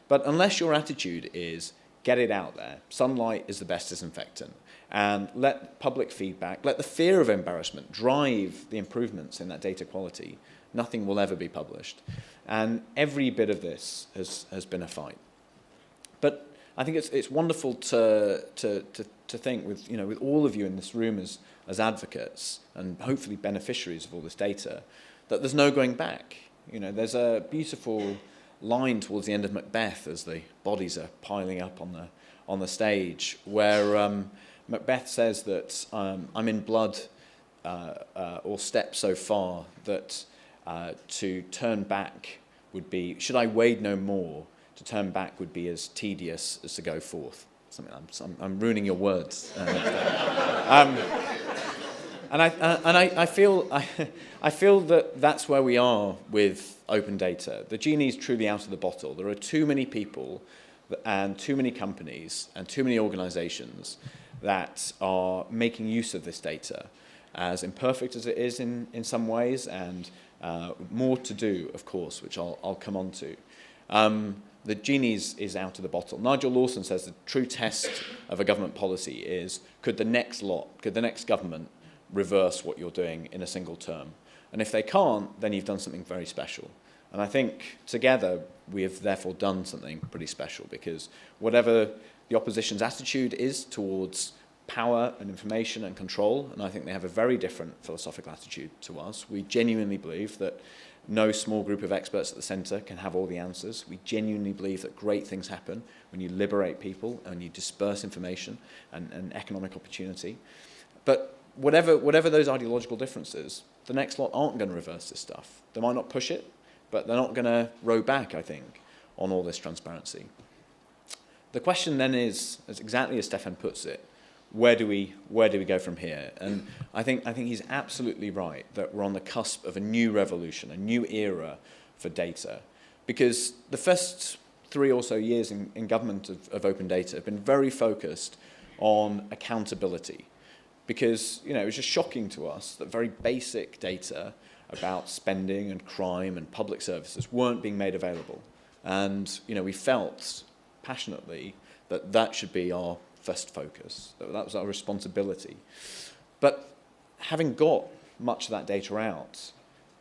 But unless your attitude is get it out there, sunlight is the best disinfectant, and let public feedback, let the fear of embarrassment drive the improvements in that data quality, nothing will ever be published. And every bit of this has been a fight. But I think it's wonderful to think with all of you in this room as advocates and hopefully beneficiaries of all this data, that there's no going back. There's a beautiful line towards the end of Macbeth as the bodies are piling up on the stage, where Macbeth says that I'm in blood or step so far that to turn back would be, should I wade no more, to turn back would be as tedious as to go forth. I'm ruining your words. And I feel that that's where we are with open data. The genie's truly out of the bottle. There are too many people and too many companies and too many organizations that are making use of this data. as imperfect as it is in some ways, and more to do, of course, which I'll come on to. The genie is out of the bottle. Nigel Lawson says the true test of a government policy is, could the next government reverse what you're doing in a single term? And if they can't, then you've done something very special. And I think together we have therefore done something pretty special, because whatever the opposition's attitude is towards power and information and control, and I think they have a very different philosophical attitude to us. We genuinely believe that no small group of experts at the centre can have all the answers. We genuinely believe that great things happen when you liberate people and you disperse information and economic opportunity. But whatever those ideological differences, the next lot aren't going to reverse this stuff. They might not push it, but they're not going to row back, I think, on all this transparency. The question then is, as exactly as Stephan puts it, where do we go from here? And I think he's absolutely right that we're on the cusp of a new revolution, a new era for data, because the first 3 or so years in government of open data have been very focused on accountability, because it was just shocking to us that very basic data about spending and crime and public services weren't being made available, and we felt passionately that should be our first focus. That was our responsibility. But having got much of that data out,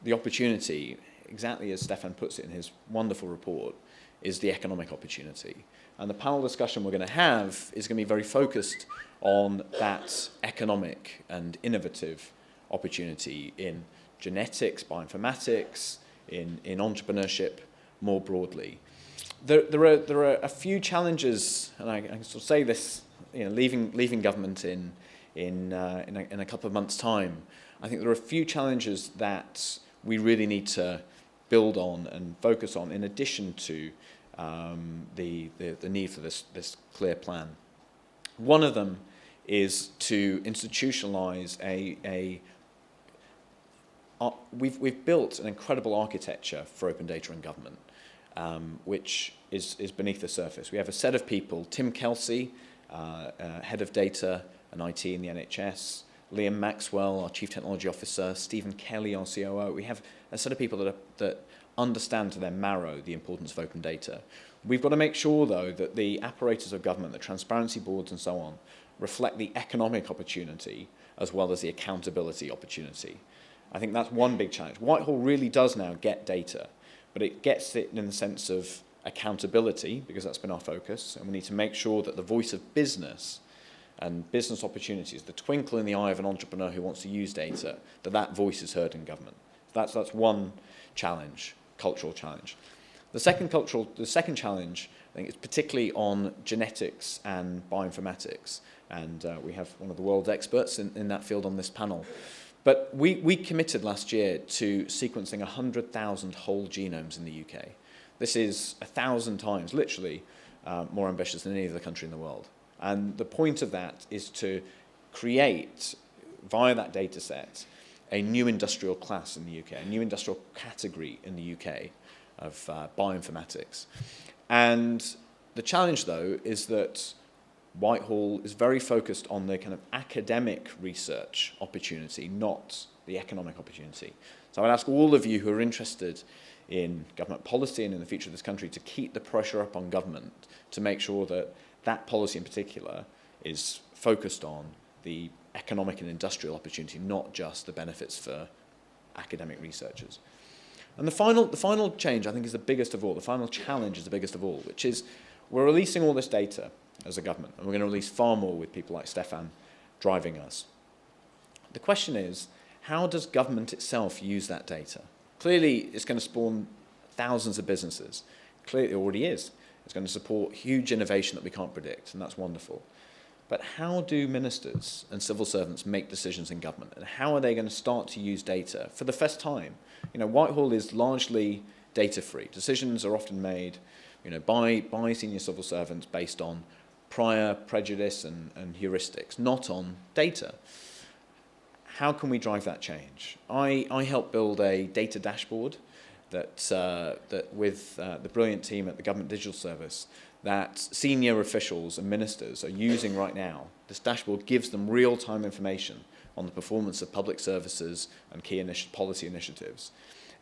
the opportunity, exactly as Stephan puts it in his wonderful report, is the economic opportunity. And the panel discussion we're going to have is going to be very focused on that economic and innovative opportunity in genetics, bioinformatics, in entrepreneurship more broadly. There are a few challenges, and I can sort of say this, leaving government in a couple of months' time. I think there are a few challenges that we really need to build on and focus on, in addition to the need for this clear plan. One of them is to institutionalize we've built an incredible architecture for open data in government, which is beneath the surface. We have a set of people, Tim Kelsey, head of data and IT in the NHS, Liam Maxwell, our Chief Technology Officer, Stephen Kelly, our COO. We have a set of people that understand to their marrow the importance of open data. We've got to make sure, though, that the apparatus of government, the transparency boards and so on, reflect the economic opportunity as well as the accountability opportunity. I think that's one big challenge. Whitehall really does now get data, but it gets it in the sense of accountability, because that's been our focus, and we need to make sure that the voice of business and business opportunities, the twinkle in the eye of an entrepreneur who wants to use data, that voice is heard in government. That's one challenge, cultural challenge. The second challenge, I think, is particularly on genetics and bioinformatics, and we have one of the world's experts in that field on this panel. But we committed last year to sequencing 100,000 whole genomes in the UK. This is 1,000 times, literally, more ambitious than any other country in the world. And the point of that is to create, via that data set, a new industrial class in the UK, a new industrial category in the UK of bioinformatics. And the challenge, though, is that Whitehall is very focused on the kind of academic research opportunity, not the economic opportunity. So I'd ask all of you who are interested in government policy and in the future of this country to keep the pressure up on government to make sure that that policy in particular is focused on the economic and industrial opportunity, not just the benefits for academic researchers. And the final change, I think, is the biggest of all. The final challenge is the biggest of all, which is we're releasing all this data as a government, and we're going to release far more with people like Stephan driving us. The question is, how does government itself use that data? Clearly, it's going to spawn thousands of businesses. Clearly, it already is. It's going to support huge innovation that we can't predict, and that's wonderful. But how do ministers and civil servants make decisions in government, and how are they going to start to use data for the first time? Whitehall is largely data-free. Decisions are often made, by senior civil servants based on prior prejudice and heuristics, not on data. How can we drive that change? I helped build a data dashboard that with the brilliant team at the Government Digital Service that senior officials and ministers are using right now. This dashboard gives them real-time information on the performance of public services and key policy initiatives,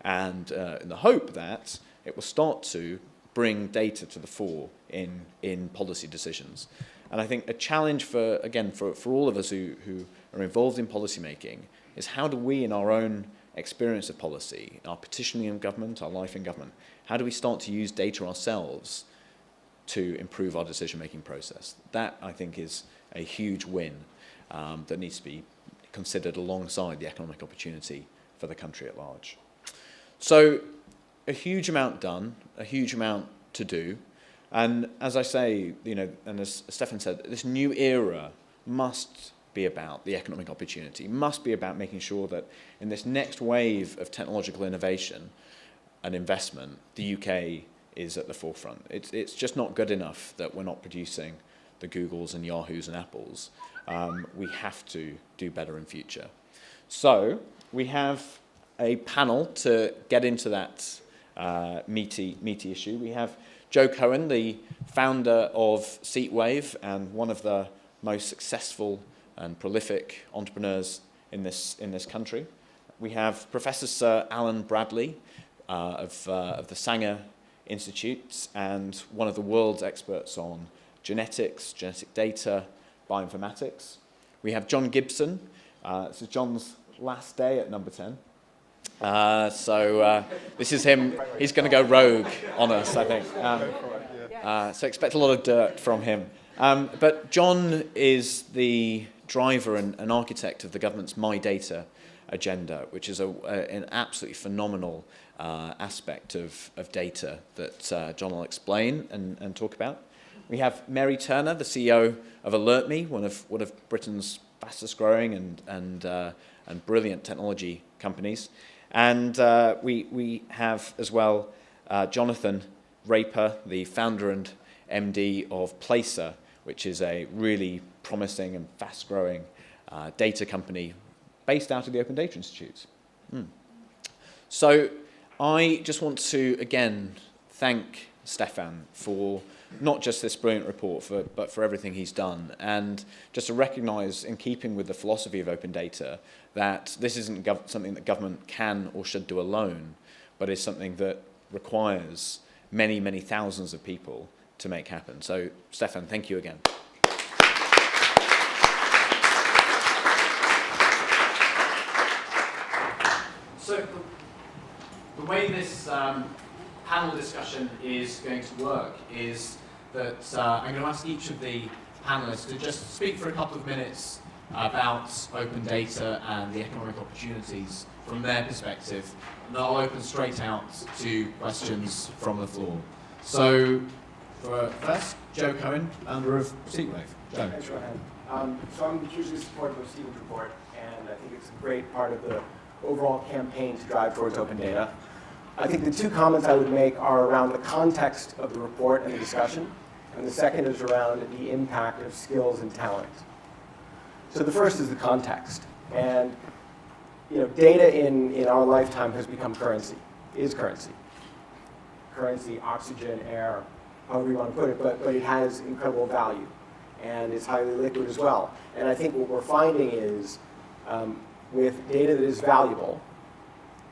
and in the hope that it will start to bring data to the fore in policy decisions. And I think a challenge for all of us who are involved in policy making is how do we, in our own experience of policy, our petitioning in government, our life in government, how do we start to use data ourselves to improve our decision-making process? That, I think, is a huge win that needs to be considered alongside the economic opportunity for the country at large. So, a huge amount done, a huge amount to do, and as I say, and as Stephan said, this new era must be about the economic opportunity, must be about making sure that in this next wave of technological innovation and investment, the UK is at the forefront. It's just not good enough that we're not producing the Googles and Yahoos and Apples. We have to do better in future. So we have a panel to get into that meaty issue. We have Joe Cohen, the founder of Seatwave and one of the most successful and prolific entrepreneurs in this country. We have Professor Sir Allan Bradley of the Sanger Institute and one of the world's experts on genetics, genetic data, bioinformatics. We have John Gibson. This is John's last day at number 10. So this is him. He's going to go rogue on us, I think. So expect a lot of dirt from him. But John is the driver and architect of the government's My Data agenda, which is an absolutely phenomenal aspect of data that John will explain and talk about. We have Mary Turner, the CEO of AlertMe, one of Britain's fastest growing and brilliant technology companies. And we have as well Jonathan Raper, the founder and MD of Placr, which is a really promising and fast-growing data company based out of the Open Data Institute. So I just want to, again, thank Stephan for not just this brilliant report, but for everything he's done, and just to recognise, in keeping with the philosophy of open data, that this isn't something that government can or should do alone, but is something that requires many, many thousands of people to make happen. So, Stephan, thank you again. So, the way this panel discussion is going to work is that I'm going to ask each of the panelists to just speak for a couple of minutes about open data and the economic opportunities from their perspective, and I'll open straight out to questions from the floor. So, first, Joe Cohen, founder of Seatwave. Joe. Thanks, Rohan. So I'm hugely supportive of Stephen's report, and I think it's a great part of the overall campaign to drive towards open data. I think the two comments I would make are around the context of the report and the discussion, and the second is around the impact of skills and talent. So the first is the context, and data in our lifetime has become currency, is currency. Currency, oxygen, air, however you want to put it, but it has incredible value, and it's highly liquid as well. And I think what we're finding is with data that is valuable,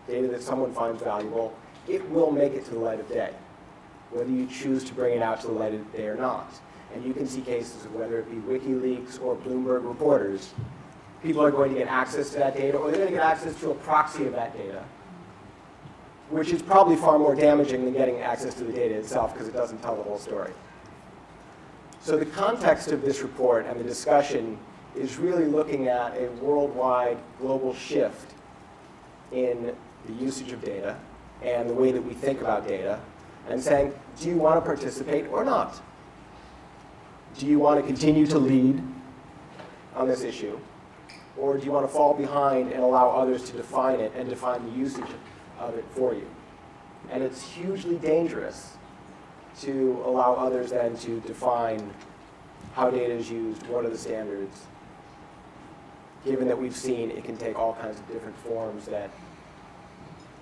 data that someone finds valuable, it will make it to the light of day, whether you choose to bring it out to the light of day or not. And you can see cases of whether it be WikiLeaks or Bloomberg reporters, people are going to get access to that data, or they're going to get access to a proxy of that data, which is probably far more damaging than getting access to the data itself because it doesn't tell the whole story. So the context of this report and the discussion is really looking at a worldwide global shift in the usage of data and the way that we think about data, and saying, do you want to participate or not? Do you want to continue to lead on this issue? Or do you want to fall behind and allow others to define it and define the usage of it for you? And it's hugely dangerous to allow others then to define how data is used, what are the standards, given that we've seen it can take all kinds of different forms that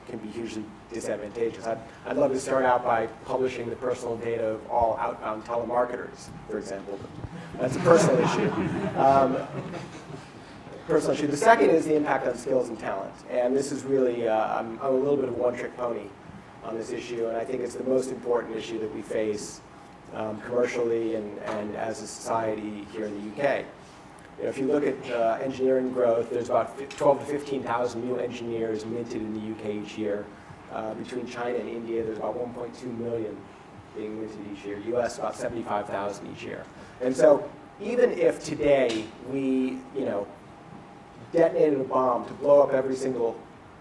can be hugely disadvantageous. I'd love to start out by publishing the personal data of all outbound telemarketers, for example. That's a personal issue. Personal issue. The second is the impact on skills and talent. And this is really, I'm a little bit of a one-trick pony on this issue, and I think it's the most important issue that we face commercially and as a society here in the UK. You know, if you look at engineering growth, there's about 12 to 15,000 new engineers minted in the UK each year. Between China and India, there's about 1.2 million being minted each year. US, about 75,000 each year. And so even if today we, detonated a bomb to blow up every single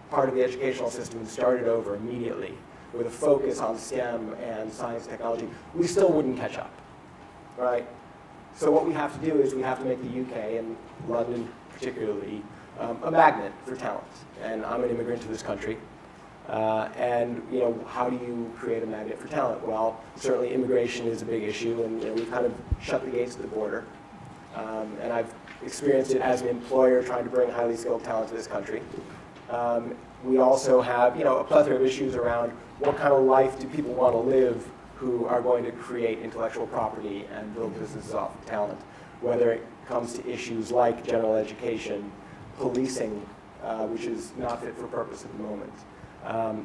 part of the educational system and started over immediately with a focus on STEM and science and technology, we still wouldn't catch up, right? So what we have to do is we have to make the UK, and London particularly, a magnet for talent. And I'm an immigrant to this country. And how do you create a magnet for talent? Well, certainly immigration is a big issue, and we've kind of shut the gates to the border. And I've experienced it as an employer trying to bring highly skilled talent to this country. We also have a plethora of issues around what kind of life do people want to live who are going to create intellectual property and build businesses off of talent, whether it comes to issues like general education, policing, which is not fit for purpose at the moment,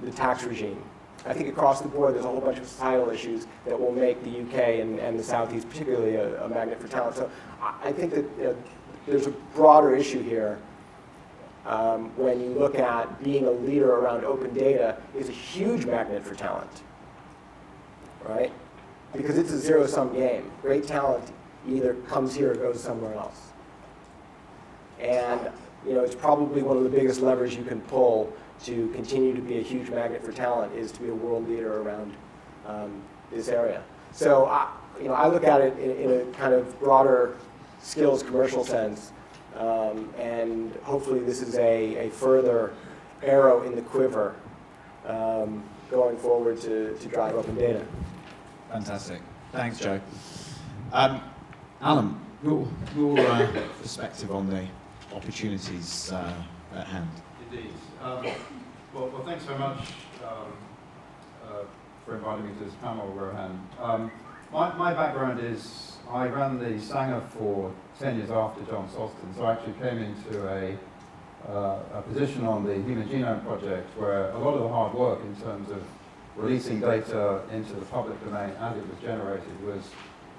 the tax regime. I think across the board there's a whole bunch of societal issues that will make the UK and the Southeast particularly a magnet for talent. So I think that there's a broader issue here. When you look at being a leader around open data, is a huge magnet for talent, right? Because it's a zero-sum game. Great talent either comes here or goes somewhere else. And it's probably one of the biggest levers you can pull to continue to be a huge magnet for talent is to be a world leader around this area. So I look at it in a kind of broader skills commercial sense. And hopefully this is a further arrow in the quiver going forward to drive open data. Fantastic. Thanks, Joe. Allan, your perspective on the opportunities at hand. Indeed. Well, thanks very much for inviting me to this panel, Rohan. My background is I ran the Sanger for 10 years after John Sostin, so I actually came into a position on the Human Genome Project where a lot of the hard work in terms of releasing data into the public domain as it was generated was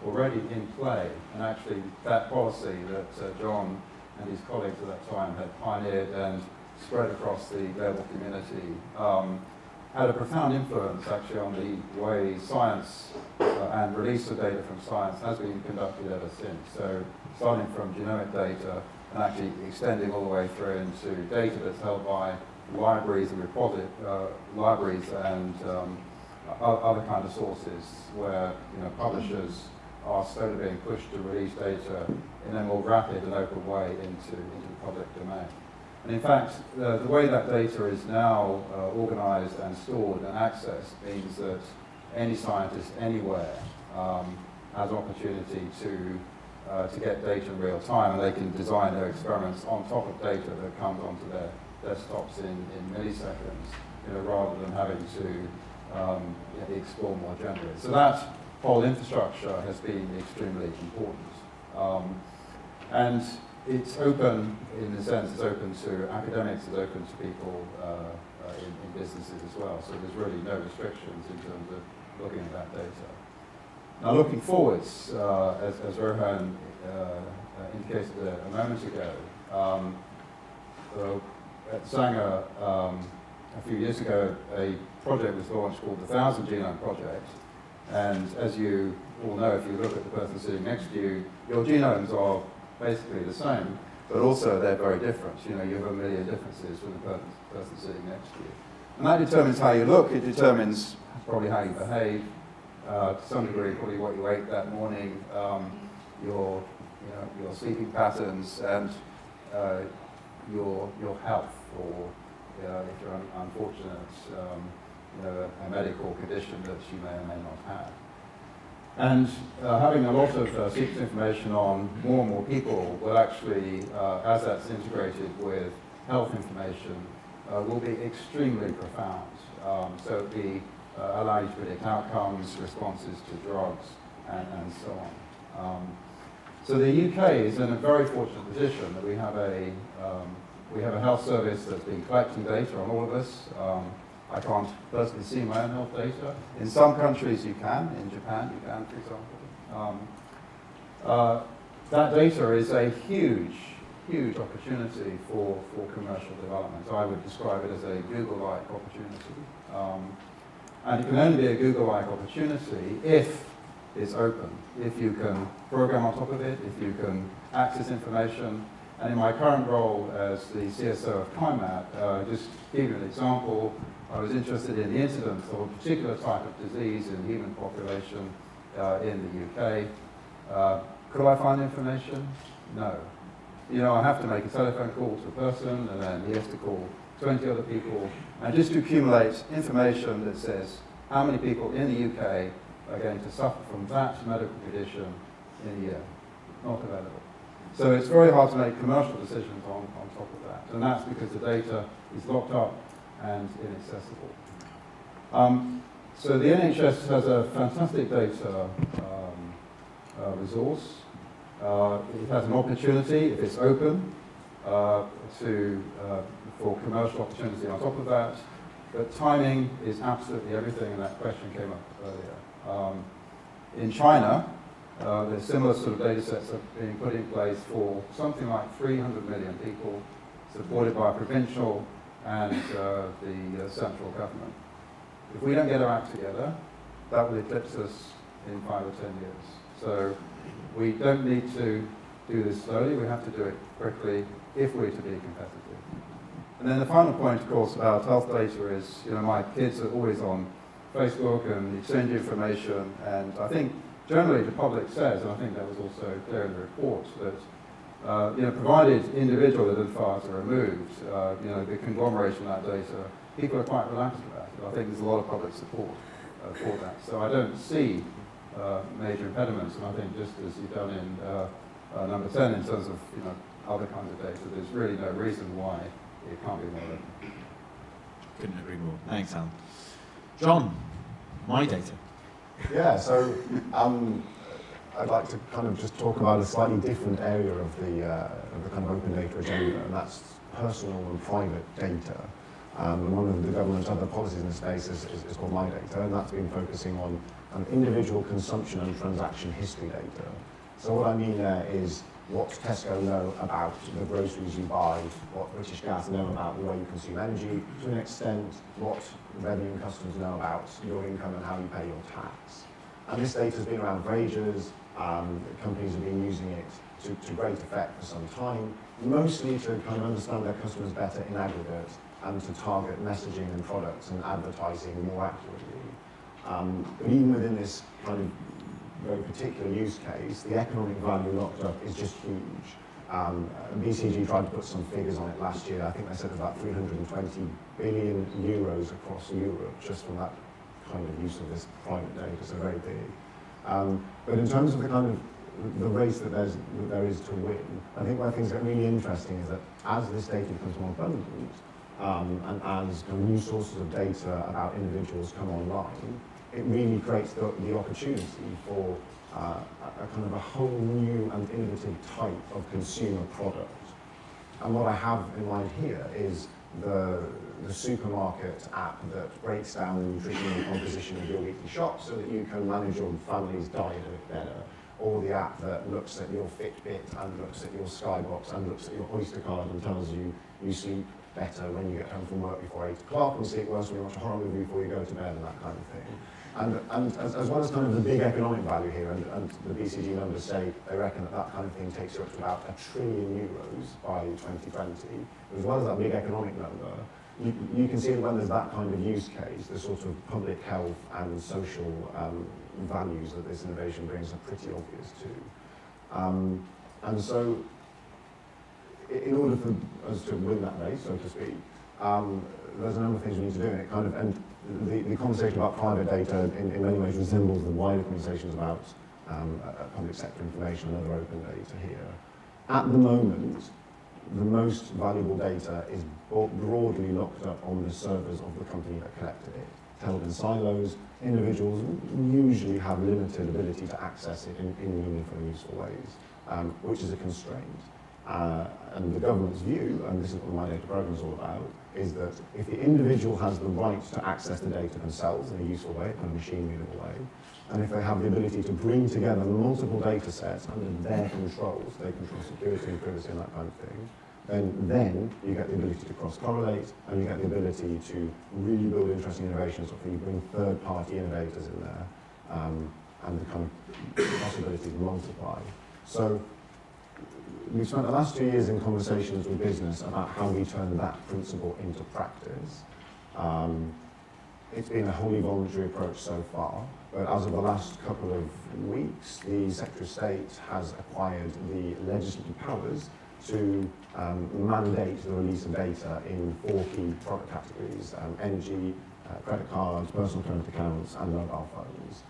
already in play, and actually that policy that John and his colleagues at that time had pioneered and spread across the global community had a profound influence actually on the way science and release of data from science has been conducted ever since. So starting from genomic data and actually extending all the way through into data that's held by libraries and libraries and other kind of sources where publishers are slowly being pushed to release data in a more rapid and open way into the public domain. And in fact, the way that data is now organized and stored and accessed means that any scientist anywhere has opportunity to get data in real time, and they can design their experiments on top of data that comes onto their desktops in milliseconds, rather than having to explore more generally. So that whole infrastructure has been extremely important. And it's open in the sense it's open to academics, it's open to people in businesses as well. So there's really no restrictions in terms of looking at that data. Now looking forwards, as Rohan indicated a moment ago, at Sanger a few years ago, a project was launched called the 1,000 Genome Project. And as you all know, if you look at the person sitting next to you, your genomes are basically the same, but also they're very different. You have a million differences from the person sitting next to you. And that determines how you look, it determines probably how you behave, to some degree probably what you ate that morning, your sleeping patterns, and your health, or if you're unfortunate, a medical condition that you may or may not have. And having a lot of sequence information on more and more people will actually, as that's integrated with health information, will be extremely profound. So it'll be allow you to predict outcomes, responses to drugs, and so on. So the UK is in a very fortunate position that we have a health service that's been collecting data on all of us. I can't personally see my own health data. In some countries you can. In Japan you can, for example. That data is a huge opportunity for commercial development. I would describe it as a Google-like opportunity. And it can only be a Google-like opportunity if it's open, if you can program on top of it, if you can access information. And in my current role as the CSO of Kymab, just to give you an example, I was interested in the incidence of a particular type of disease in the human population in the UK. Could I find information? No. You know, I have to make a telephone call to a person, and then he has to call 20 other people, and just to accumulate information that says how many people in the UK are going to suffer from that medical condition in a year. Not available. So it's very hard to make commercial decisions on top of that, and that's because the data is locked up and inaccessible. So the NHS has a fantastic data resource. It has an opportunity, if it's open, for commercial opportunity on top of that. But timing is absolutely everything, and that question came up earlier. In China, there's similar sort of data sets are being put in place for something like 300 million people, supported by provincial and the central government. If we don't get our act together, that will eclipse us in 5 or 10 years. So we don't need to do this slowly, we have to do it quickly if we're to be competitive. And then the final point, of course, about health data is, you know, my kids are always on Facebook and exchange information, and I think generally the public says, and I think that was also clear in the report, that you know, provided individual identifiers are removed, you know, the conglomeration of that data, people are quite relaxed about it. I think there's a lot of public support for that. So I don't see major impediments, and I think just as you've done in number 10 in terms of, you know, other kinds of data, there's really no reason why it can't be more open. Couldn't agree more. Thanks, Alan. John, my data. Yeah, so I'd like to kind of just talk about a slightly different area of the kind of open data agenda, and that's personal and private data. One of the government's other policies in the space is called My Data, and that's been focusing on individual consumption and transaction history data. So what I mean there is what Tesco know about the groceries you buy, what British Gas know about the way you consume energy, to an extent, what revenue and customs know about your income and how you pay your tax. And this data has been around for ages. Companies have been using it to great effect for some time, mostly to kind of understand their customers better in aggregate and to target messaging and products and advertising more accurately. But even within this kind of very particular use case, the economic value locked up is just huge. BCG tried to put some figures on it last year. I think they said about 320 billion euros across Europe just from that kind of use of this private data, so very big. But in terms of the kind of the race that there is to win, I think where things get really interesting is that as this data becomes more abundant, and as kind of new sources of data about individuals come online, it really creates the opportunity for a kind of a whole new and innovative type of consumer product. And what I have in mind here is the supermarket app that breaks down the nutritional composition of your weekly shop so that you can manage your family's diet a bit better, or the app that looks at your Fitbit and looks at your Skybox and looks at your Oyster card and tells you you sleep better when you get home from work before 8 o'clock and sleep worse when you watch a horror movie before you go to bed and that kind of thing. And as well as kind of the big economic value here, and the BCG numbers say they reckon that kind of thing takes you up to about €1 trillion by 2020, as well as that big economic number, you can see that when there's that kind of use case, the sort of public health and social values that this innovation brings are pretty obvious too. And so, in order for us to win that race, so to speak, there's a number of things we need to do, and it kind of, and the conversation about private data in many ways resembles the wider conversations about public sector information and other open data here. At the moment, the most valuable data is broadly locked up on the servers of the company that collected it. Held in silos, individuals usually have limited ability to access it in meaningful and useful ways, which is a constraint. And the government's view, and this is what the My Data Programme is all about, is that if the individual has the right to access the data themselves in a useful way, in a machine-readable way, and if they have the ability to bring together multiple data sets under their controls, they control security and privacy and that kind of thing, then you get the ability to cross-correlate, and you get the ability to really build interesting innovations, or you bring third-party innovators in there, and the kind of possibilities multiply. So we've spent the last 2 years in conversations with business about how we turn that principle into practice. It's been a wholly voluntary approach so far, but as of the last couple of weeks, the Secretary of State has acquired the legislative powers to mandate the release of data in 4 key product categories: energy, credit cards, personal current accounts, and mobile phones.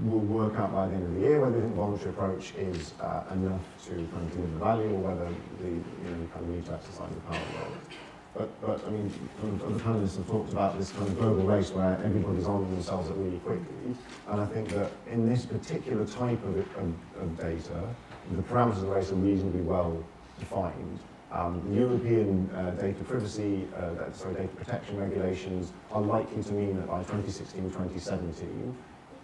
We'll work out by the end of the year whether the voluntary approach is enough to kind of deliver value, or whether you kind of need to exercise the power of it. But I mean, other panelists have talked about this kind of global race where everybody's on themselves really quickly, and I think that in this particular type of data, the parameters of the race are reasonably well defined. European data privacy, data protection regulations are likely to mean that by 2016-2017,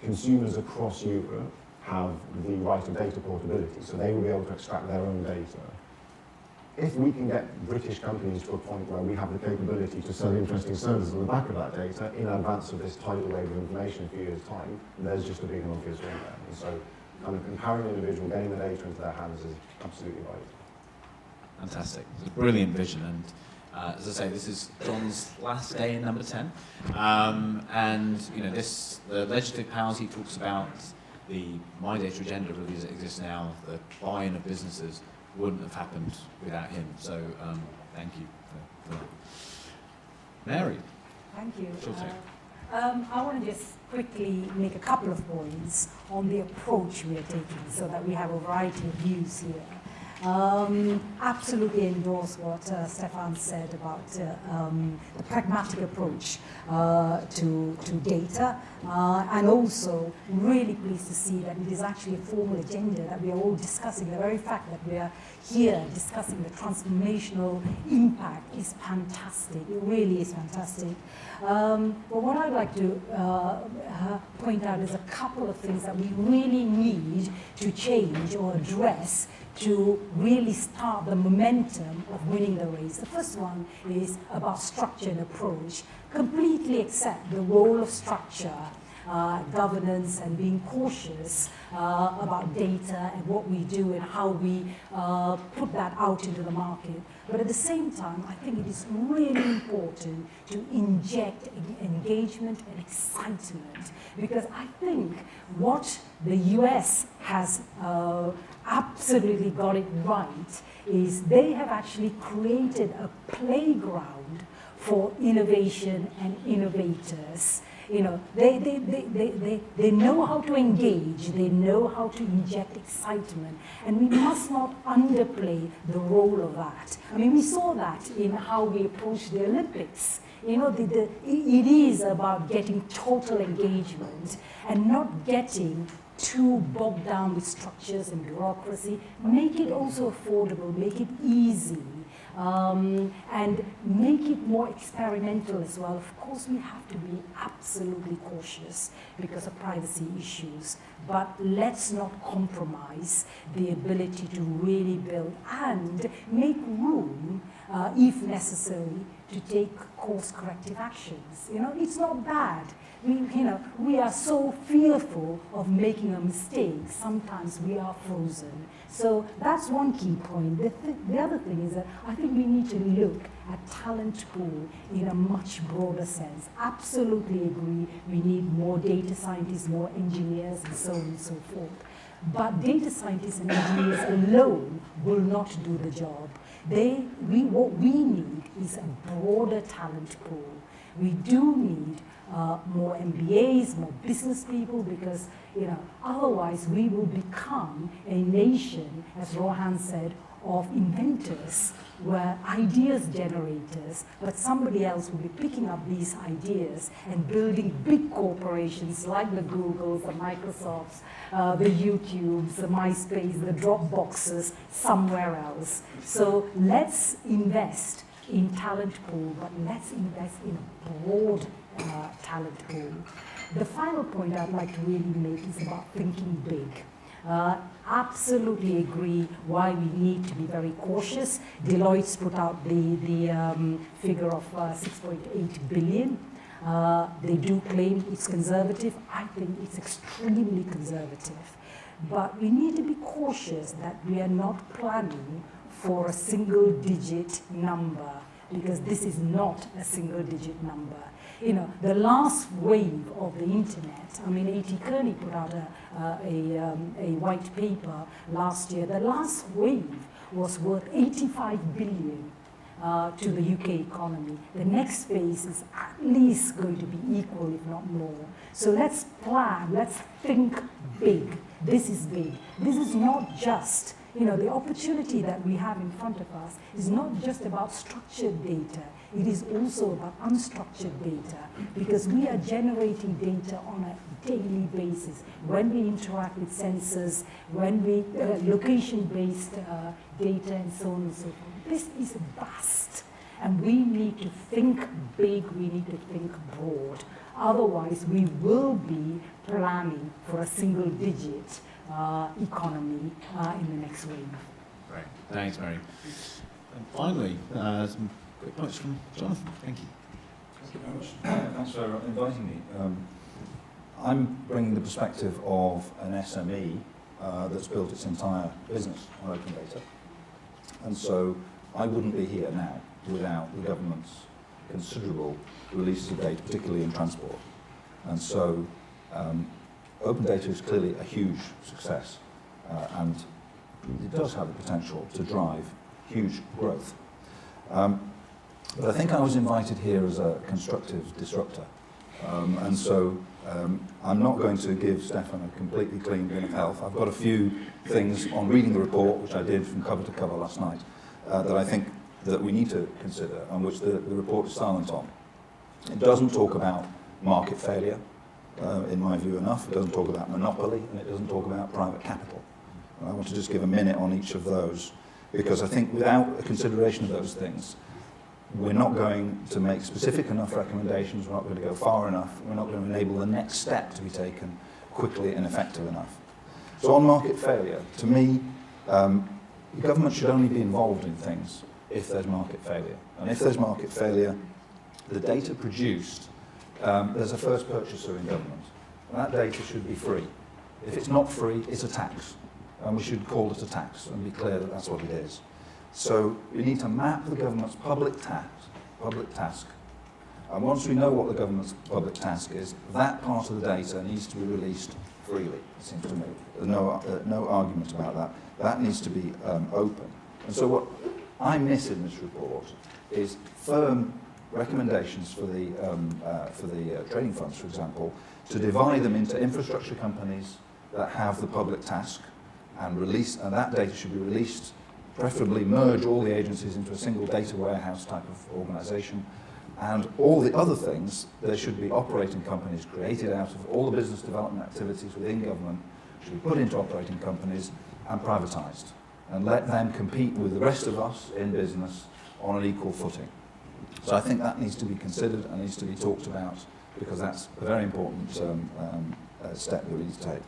consumers across Europe have the right of data portability, so they will be able to extract their own data. If we can get British companies to a point where we have the capability to sell interesting services on the back of that data in advance of this tidal wave of information in a few years' time, there's just a big and obvious win there. And so kind of empowering the individual, getting the data into their hands is absolutely vital. Fantastic. It's a brilliant vision, and as I say, this is John's last day in number 10. And you know, the legislative powers he talks about, the My Data agenda really as it exists now, the buy-in of businesses wouldn't have happened without him. So thank you for that. Mary. Thank you. Sure thing. I want to just quickly make a couple of points on the approach we are taking, so that we have a variety of views here. Absolutely endorse what Stephan said about the pragmatic approach to data, and also really pleased to see that it is actually a formal agenda that we are all discussing. The very fact that we are here discussing the transformational impact is fantastic. It really is fantastic. But what I'd like to point out is a couple of things that we really need to change or address to really start the momentum of winning the race. The first one is about structure and approach. Completely accept the role of structure, governance, and being cautious about data and what we do and how we put that out into the market. But at the same time, I think it is really important to inject engagement and excitement, because I think what the US has absolutely got it right is they have actually created a playground for innovation and innovators. You know, they know how to engage, they know how to inject excitement, and we must not underplay the role of that. I mean, we saw that in how we approached the Olympics. You know, it is about getting total engagement and not getting too bogged down with structures and bureaucracy. Make it also affordable, make it easy. And make it more experimental as well. Of course, we have to be absolutely cautious because of privacy issues, but let's not compromise the ability to really build and make room, if necessary, to take course-corrective actions. You know, it's not bad. We are so fearful of making a mistake. Sometimes we are frozen. So that's one key point. The other thing is that I think we need to look at talent pool in a much broader sense. Absolutely agree. We need more data scientists, more engineers, and so on and so forth. But data scientists and engineers alone will not do the job. What we need is a broader talent pool. We do need more MBAs, more business people, because otherwise we will become a nation, as Rohan said, of inventors, where ideas generators, but somebody else will be picking up these ideas and building big corporations like the Googles, the Microsofts, the YouTubes, the MySpace, the Dropboxes somewhere else. So let's invest in talent pool, but let's invest in a broad talent pool. The final point I'd like to really make is about thinking big. Absolutely agree why we need to be very cautious. Deloitte's put out the figure of 6.8 billion. They do claim it's conservative. I think it's extremely conservative. But we need to be cautious that we are not planning for a single-digit number, because this is not a single-digit number. The last wave of the internet, A.T. Kearney put out a white paper last year. The last wave was worth 85 billion to the UK economy. The next phase is at least going to be equal, if not more. So let's plan, let's think big. This is big. This is not just, the opportunity that we have in front of us is not just about structured data. It is also about unstructured data, because we are generating data on a daily basis. When we interact with sensors, when we location-based data and so on and so forth. This is vast, and we need to think big, we need to think broad. Otherwise, we will be planning for a single-digit economy in the next wave. Great. Thanks, Mary. And finally, some quick points from Jonathan. Thank you. Thank you very much. Thanks for inviting me. I'm bringing the perspective of an SME that's built its entire business on open data. And so I wouldn't be here now without the government's considerable release of data, particularly in transport. And so open data is clearly a huge success, and it does have the potential to drive huge growth. But I think I was invited here as a constructive disruptor. And so I'm not going to give Stephan a completely clean bill of health. I've got a few things on reading the report, which I did from cover to cover last night, that I think that we need to consider, and which the report is silent on. It doesn't talk about market failure, in my view, enough. It doesn't talk about monopoly, and it doesn't talk about private capital. And I want to just give a minute on each of those, because I think without a consideration of those things, we're not going to make specific enough recommendations, we're not going to go far enough, we're not going to enable the next step to be taken quickly and effective enough. So on market failure, to me, the government should only be involved in things if there's market failure. And if there's market failure, the data produced, there's a first purchaser in government. And that data should be free. If it's not free, it's a tax. And we should call it a tax and be clear that that's what it is. So we need to map the government's public task. And once we know what the government's public task is, that part of the data needs to be released freely, it seems to me. There's no argument about that. That needs to be open. And so what I miss in this report is firm recommendations for the trading funds, for example, to divide them into infrastructure companies that have the public task and that data should be released, preferably merge all the agencies into a single data warehouse type of organisation. And all the other things, there should be operating companies created out of all the business development activities within government, should be put into operating companies and privatised. And let them compete with the rest of us in business on an equal footing. So I think that needs to be considered and needs to be talked about, because that's a very important step that we need to take.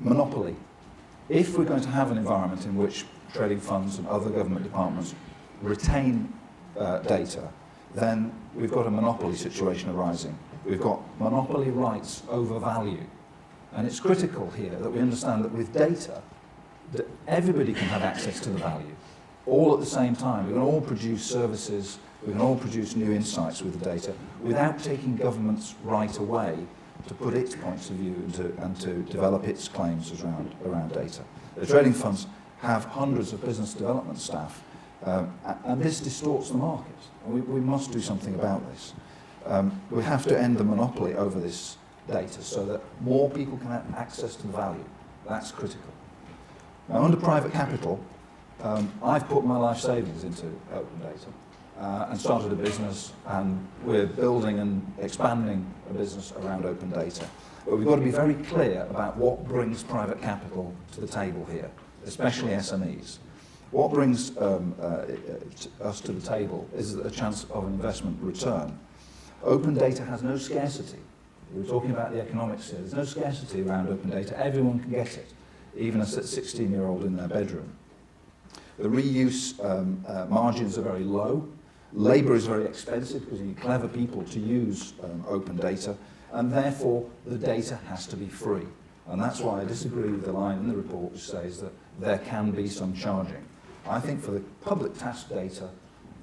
Monopoly. If we're going to have an environment in which trading funds and other government departments retain data, then we've got a monopoly situation arising. We've got monopoly rights over value. And it's critical here that we understand that with data, that everybody can have access to the value, all at the same time. We can all produce services, we can all produce new insights with the data without taking government's right away to put its points of view and to develop its claims around data. The trading funds have hundreds of business development staff, and this distorts the market. We must do something about this. We have to end the monopoly over this data so that more people can have access to the value. That's critical. Now, under private capital, I've put my life savings into open data and started a business, and we're building and expanding a business around open data. But we've got to be very clear about what brings private capital to the table here, especially SMEs. What brings us to the table is a chance of an investment return. Open data has no scarcity. We were talking about the economics here. There's no scarcity around open data. Everyone can get it, even a 16-year-old in their bedroom. The reuse margins are very low. Labour is very expensive because you need clever people to use open data, and therefore the data has to be free. And that's why I disagree with the line in the report which says that there can be some charging. I think for the public task data,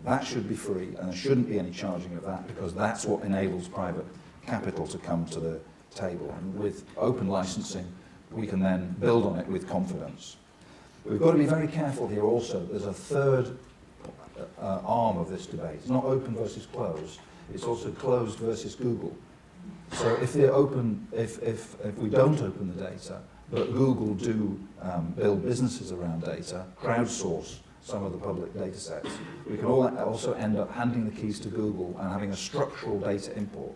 that should be free, and there shouldn't be any charging of that, because that's what enables private capital to come to the table. And with open licensing, we can then build on it with confidence. We've got to be very careful here also. There's a third arm of this debate. It's not open versus closed. It's also closed versus Google. So if we don't open the data, but Google do build businesses around data, crowdsource some of the public data sets, we can also end up handing the keys to Google and having a structural data import.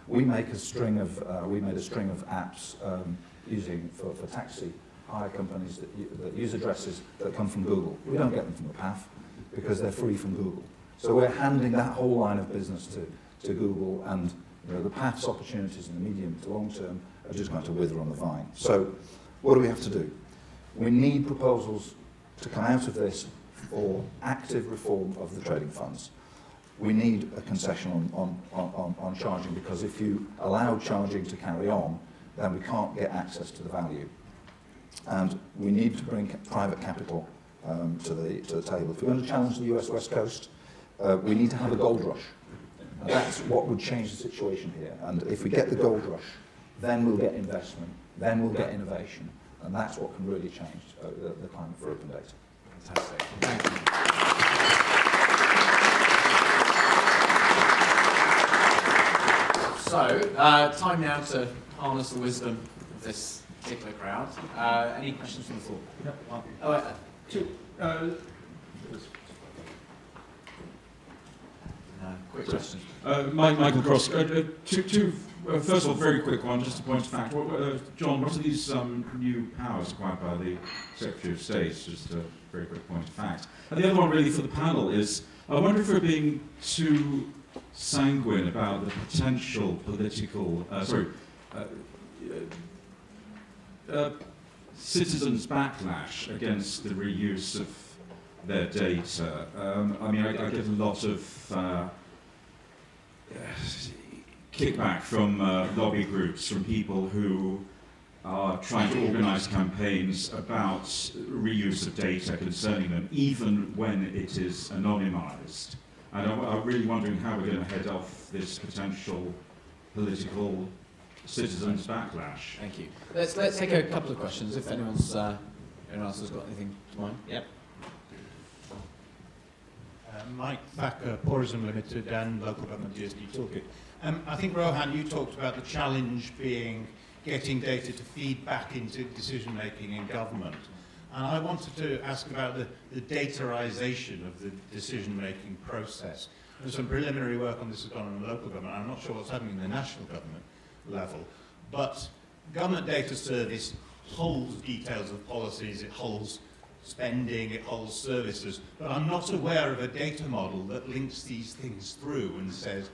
We made a string of apps using for taxi hire companies that use addresses that come from Google. We don't get them from the PAF because they're free from Google. So we're handing that whole line of business to Google, and the PAF's opportunities in the medium to long term are just going to wither on the vine. So what do we have to do? We need proposals to come out of this for active reform of the trading funds. We need a concession on charging, because if you allow charging to carry on, then we can't get access to the value. And we need to bring private capital to the table. If we're going to challenge the US West Coast, we need to have a gold rush. And that's what would change the situation here. And if we get the gold rush, then we'll get investment, then we'll get innovation, and that's what can really change the climate for open data. Fantastic. Thank you. So, time now to harness the wisdom of this particular crowd. Any questions from the floor? Yeah. Oh, two. Quick questions. Michael Cross. First of all, very quick one, just a point of fact. John, what are these new powers acquired by the Secretary of State? Just a very quick point of fact. And the other one, really, for the panel is, I wonder if we're being too sanguine about the potential political, citizens' backlash against the reuse of their data. I mean, I get a lot of kickback from lobby groups, from people who are trying to organise campaigns about reuse of data concerning them, even when it is anonymised. And I'm really wondering how we're going to head off this potential political citizens' backlash. Thank you. Let's take a couple of questions, if anyone else has got anything to mind. Yep. Mike Thacker, Tourism Limited and Local Government DSD Toolkit. I think, Rohan, you talked about the challenge being getting data to feed back into decision-making in government. And I wanted to ask about the dataization of the decision-making process. There's some preliminary work on this has gone on the local government. I'm not sure what's happening in the national government level. But Government Data Service holds details of policies, it holds spending, it holds services, but I'm not aware of a data model that links these things through and says,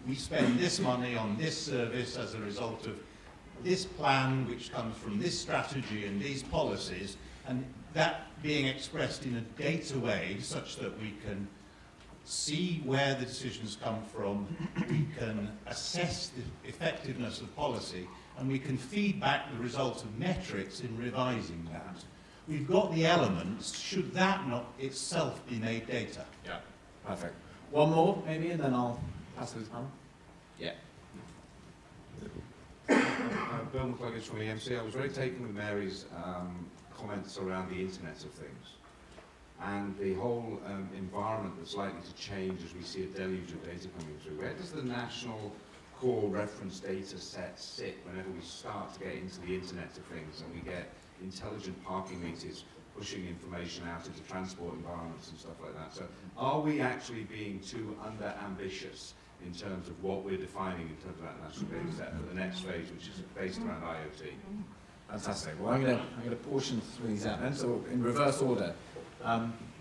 we spend this money on this service as a result of this plan, which comes from this strategy and these policies, and that being expressed in a data way such that we can see where the decisions come from, we can assess the effectiveness of policy, and we can feed back the result of metrics in revising that. We've got the elements. Should that not itself be made data? Yeah, perfect. One more, maybe, and then I'll pass to the panel. Yeah. Bill McCluggage from EMC. I was very taken with Mary's comments around the Internet of Things. and the whole environment that's likely to change as we see a deluge of data coming through. Where does the national core reference data set sit whenever we start to get into the Internet of Things and we get intelligent parking meters pushing information out into transport environments and stuff like that? So are we actually being too under-ambitious in terms of what we're defining in terms of that national data set for the next phase, which is based around IoT? Fantastic. Well, I'm going to portion through these out then, so in reverse order.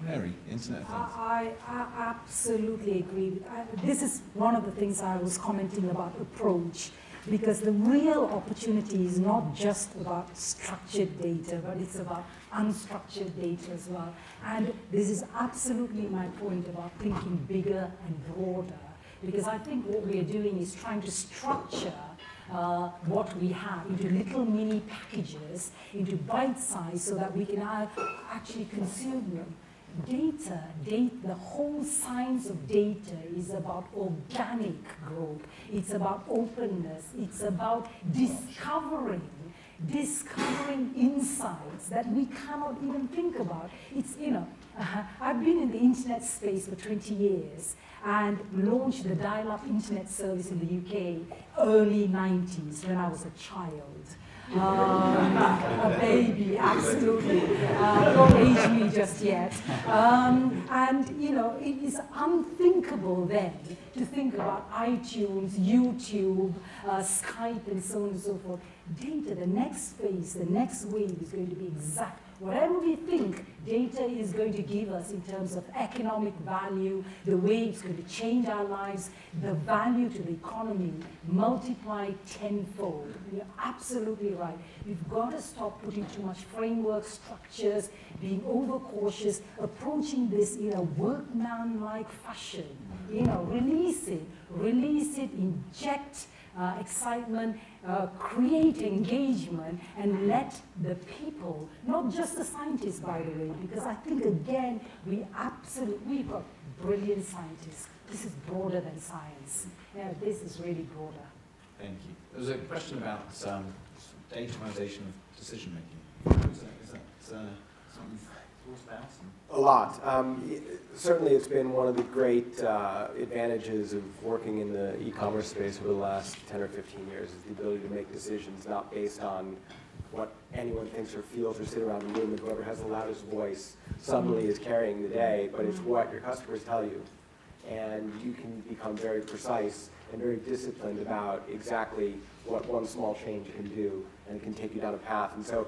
Mary, Internet of Things. I absolutely agree with that. This is one of the things I was commenting about approach, because the real opportunity is not just about structured data, but it's about unstructured data as well. And this is absolutely my point about thinking bigger and broader, because I think what we're doing is trying to structure what we have into little mini packages, into bite size, so that we can actually consume them. Data, the whole science of data is about organic growth. It's about openness. It's about discovering insights that we cannot even think about. It's, I've been in the internet space for 20 years and launched the dial-up internet service in the UK early 90s when I was a child. A baby, absolutely. Don't age me just yet. And, it is unthinkable then to think about iTunes, YouTube, Skype, and so on and so forth. Data, the next phase, the next wave is going to be exact. Whatever we think data is going to give us in terms of economic value, the way it's going to change our lives, the value to the economy, multiplied tenfold. You're absolutely right. We've got to stop putting too much framework structures, being overcautious, approaching this in a workman-like fashion. Release it, inject excitement, create engagement, and let the people, not just the scientists, by the way, because I think, again, we've got brilliant scientists. This is broader than science. This is really broader. Thank you. There was a question about datamization of decision-making. Is that something you've thought about? A lot. Certainly it's been one of the great advantages of working in the e-commerce space over the last 10 or 15 years, is the ability to make decisions not based on what anyone thinks or feels or sit around the room, and whoever has the loudest voice suddenly is carrying the day, but it's what your customers tell you. And you can become very precise and very disciplined about exactly what one small change can do, and it can take you down a path. And so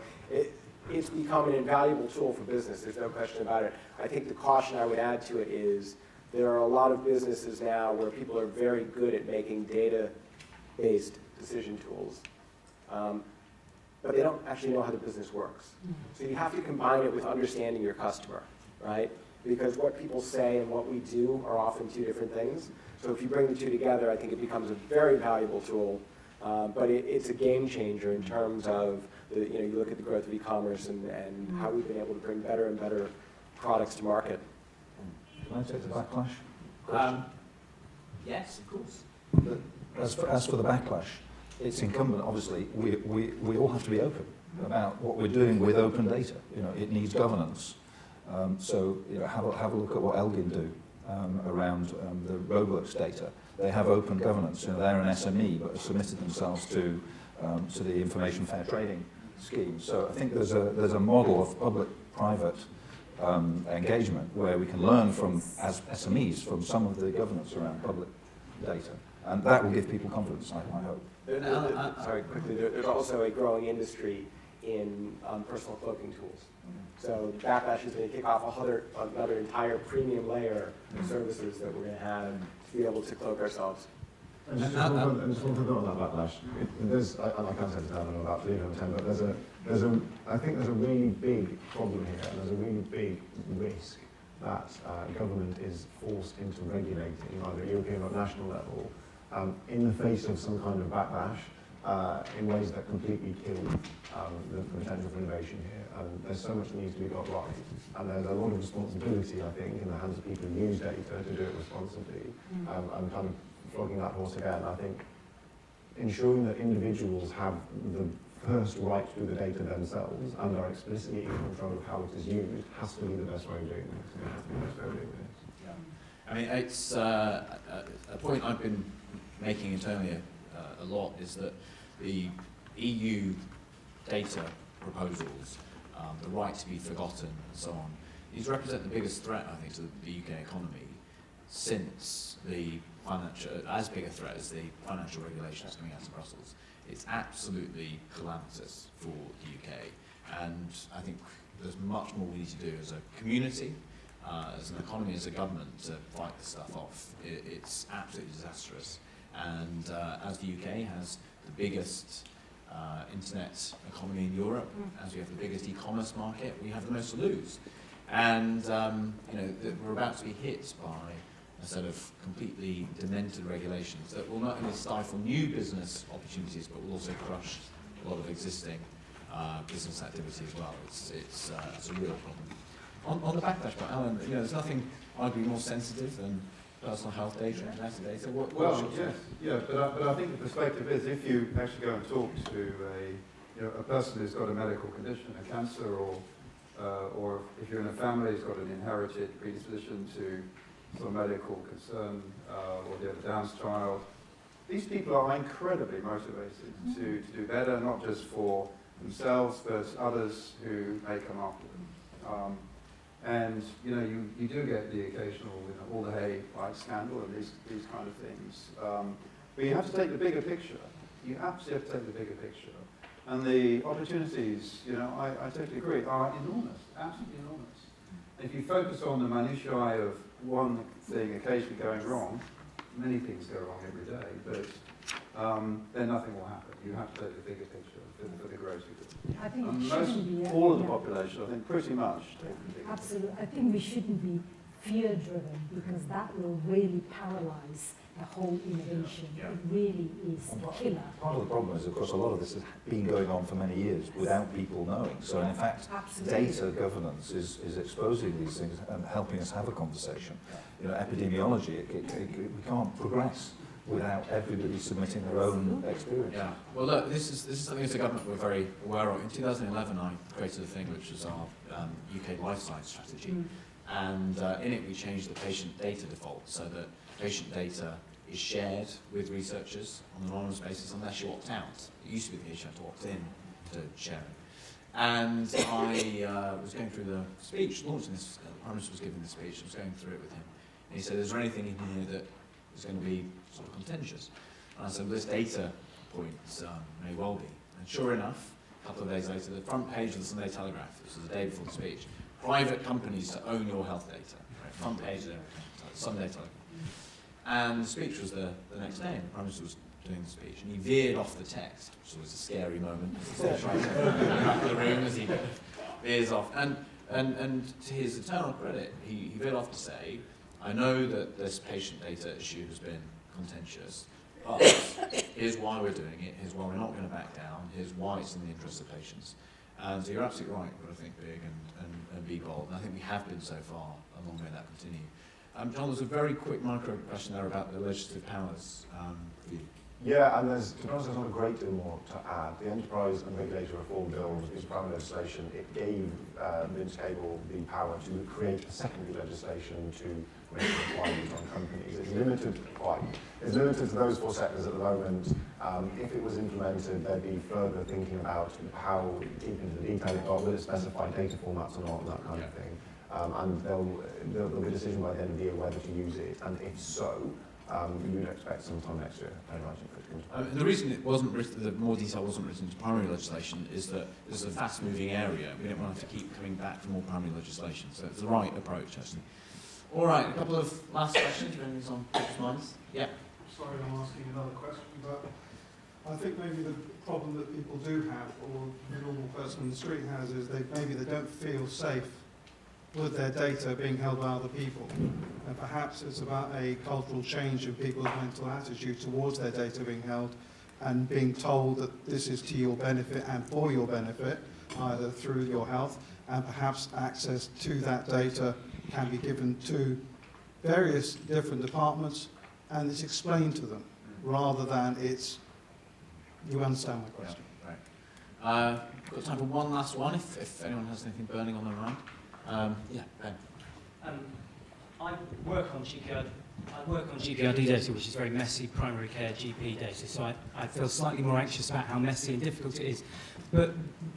it's become an invaluable tool for business. There's no question about it. I think the caution I would add to it is there are a lot of businesses now where people are very good at making data-based decision tools, but they don't actually know how the business works. So you have to combine it with understanding your customer, right? Because what people say and what we do are often two different things. So if you bring the two together, I think it becomes a very valuable tool, but it's a game changer in terms of you look at the growth of e-commerce and how we've been able to bring better and better products to market. Can I take the backlash? Yes, of course. As for the backlash, it's incumbent, obviously, we all have to be open about what we're doing with open data. It needs governance. So have a look at what Elgin do around the roadworks data. They have open governance. They're an SME, but have submitted themselves to the information fair trading scheme. So I think there's a model of public-private engagement where we can learn from, as SMEs, from some of the governance around public data. And that will give people confidence, I hope. Sorry, quickly, there's also a growing industry in personal cloaking tools. So Backlash is going to kick off another entire premium layer of services that we're going to have to be able to cloak ourselves. And just one thing on that backlash. I can't say to about the 10, but I think there's a really big problem here, and there's a really big risk that government is forced into regulating, either at European or at national level, in the face of some kind of backlash, in ways that completely kill the potential for innovation here. And there's so much that needs to be got right, and there's a lot of responsibility, I think, in the hands of people who use data to do it responsibly. I'm kind of flogging that horse again. I think ensuring that individuals have the first write through the data themselves and are explicitly in control of how it is used has to be the best way of doing this. It has to be the best way of doing this. I mean, it's a point I've been making internally a lot is that the EU data proposals, the right to be forgotten and so on, these represent the biggest threat, I think, to the UK economy since the financial, as big a threat as the financial regulations coming out of Brussels. It's absolutely calamitous for the UK, and I think there's much more we need to do as a community, as an economy, as a government, to fight this stuff off. It's absolutely disastrous. And as the UK has the biggest internet economy in Europe, as we have the biggest e-commerce market, we have the most to lose. And you know, we're about to be hit by a set of completely demented regulations that will not only stifle new business opportunities, but will also crush a lot of existing business activity as well. It's a real problem. On the backlash point, Allan, you know, there's nothing arguably more sensitive than personal health data and metadata. But I think the perspective is if you actually go and talk to a person who's got a medical condition, a cancer, or if you're in a family who's got an inherited predisposition to some medical concern, or you have a Down's child, these people are incredibly motivated to do better, not just for themselves, but others who may come after them. And you know, you do get the occasional, you know, all the hay like scandal and these kind of things. But you have to take the bigger picture. You absolutely have to take the bigger picture. And the opportunities, you know, I totally agree, are enormous, absolutely enormous. If you focus on the minutiae of one thing occasionally going wrong, many things go wrong every day, but then nothing will happen. You have to take the bigger picture for the greater good. I think all of the population, I think, pretty much take the bigger Absolutely. I think we shouldn't be fear-driven because that will really paralyze the whole innovation. It really is a killer. Part of the problem is, of course, a lot of this has been going on for many years without people knowing. So, in fact, data governance is exposing these things and helping us have a conversation. You know, epidemiology, we can't progress without everybody submitting their own experience. Yeah. Well, look, this is something as a government we're very aware of. In 2011, I created a thing which was our UK life science strategy, and in it we changed the patient data default so that patient data is shared with researchers on an anonymous basis unless you opt out. It used to be the case you had to opt in to sharing. And I was going through the speech, launching this, the Prime Minister was giving the speech, I was going through it with him. And he said, is there anything in here that is going to be sort of contentious? And I said, well, this data point may well be. And sure enough, a couple of days later, the front page of the Sunday Telegraph, this was the day before the speech, private companies to own your health data. Right? Front page there, Sunday Telegraph. And the speech was the next day, and the Prime Minister was doing the speech, and he veered off the text, which was a scary moment. He's trying to back the room as he veers off. And to his eternal credit, he veered off to say, I know that this patient data issue has been contentious, but here's why we're doing it, here's why we're not going to back down, here's why it's in the interest of patients. And so you're absolutely right, we've got to think big and be bold, and I think we have been so far, and long may that continue. John, there's a very quick micro question there about the legislative powers for you. Yeah, and to be honest, there's not a great deal more to add. The Enterprise and Regulatory Reform Bill is primary legislation. It gave Vince Cable the power to create a secondary legislation to make requirements on companies. It's limited to those four sectors at the moment. If it was implemented, there'd be further thinking about how deep into the detail it got, will it specify data formats or not, and that kind of thing. And there'll be a decision by the end of the year whether to use it, and if so, you would expect sometime next year. The reason it wasn't written, the more detail wasn't written into primary legislation is that this is a fast-moving area. We don't want to have to keep coming back for more primary legislation, so it's the right approach, actually. All right, a couple of last questions, if anything's on people's minds. Yeah. Sorry, I'm asking another question, but I think maybe the problem that people do have, or the normal person in the street has, is maybe they don't feel safe with their data being held by other people. And perhaps it's about a cultural change in people's mental attitude towards their data being held and being told that this is to your benefit and for your benefit, either through your health, and perhaps access to that data can be given to various different departments and it's explained to them rather than it's, you understand my question. Yeah, Got time for one last one, if anyone has anything burning on their mind. Yeah, Ben. I work on GPRD data, which is very messy primary care GP data, so I feel slightly more anxious about how messy and difficult it is. But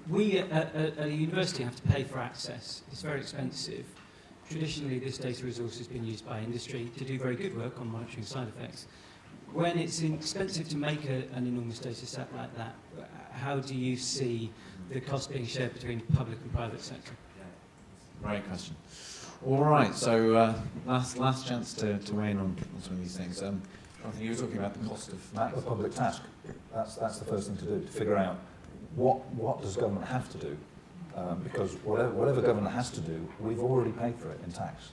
we at a university have to pay for access. It's very expensive. Traditionally, this data resource has been used by industry to do very good work on monitoring side effects. When it's expensive to make an enormous data set like that, how do you see the cost being shared between public and private sector? Great question. All right, so last chance to weigh in on some of these things. Jonathan, you were talking about the cost of... That's the public task. That's the first thing to do, to figure out what does government have to do. Because whatever government has to do, we've already paid for it in tax.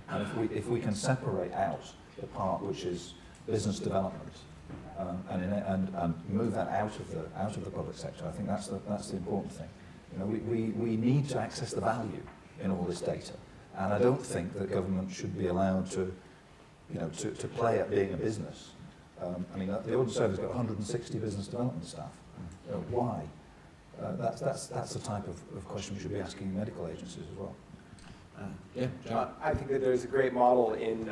And if we can separate out the part which is business development and move that out of the public sector, I think that's the important thing. You know, we need to access the value in all this data. And I don't think that government should be allowed to, you know, to play at being a business. I mean, the Audit Service has got 160 business development staff. You know, why? That's the type of question we should be asking medical agencies as well. I think that there's a great model in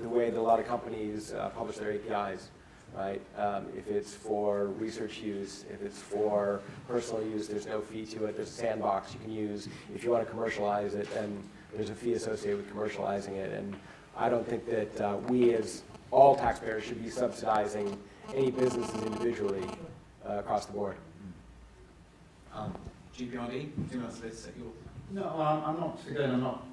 the way that a lot of companies publish their APIs, right? If it's for research use, if it's for personal use, there's no fee to it. There's a sandbox you can use. If you want to commercialize it, then there's a fee associated with commercializing it. And I don't think that we as all taxpayers should be subsidizing any businesses individually across the board. GPRD, do you think that's your... No, I'm not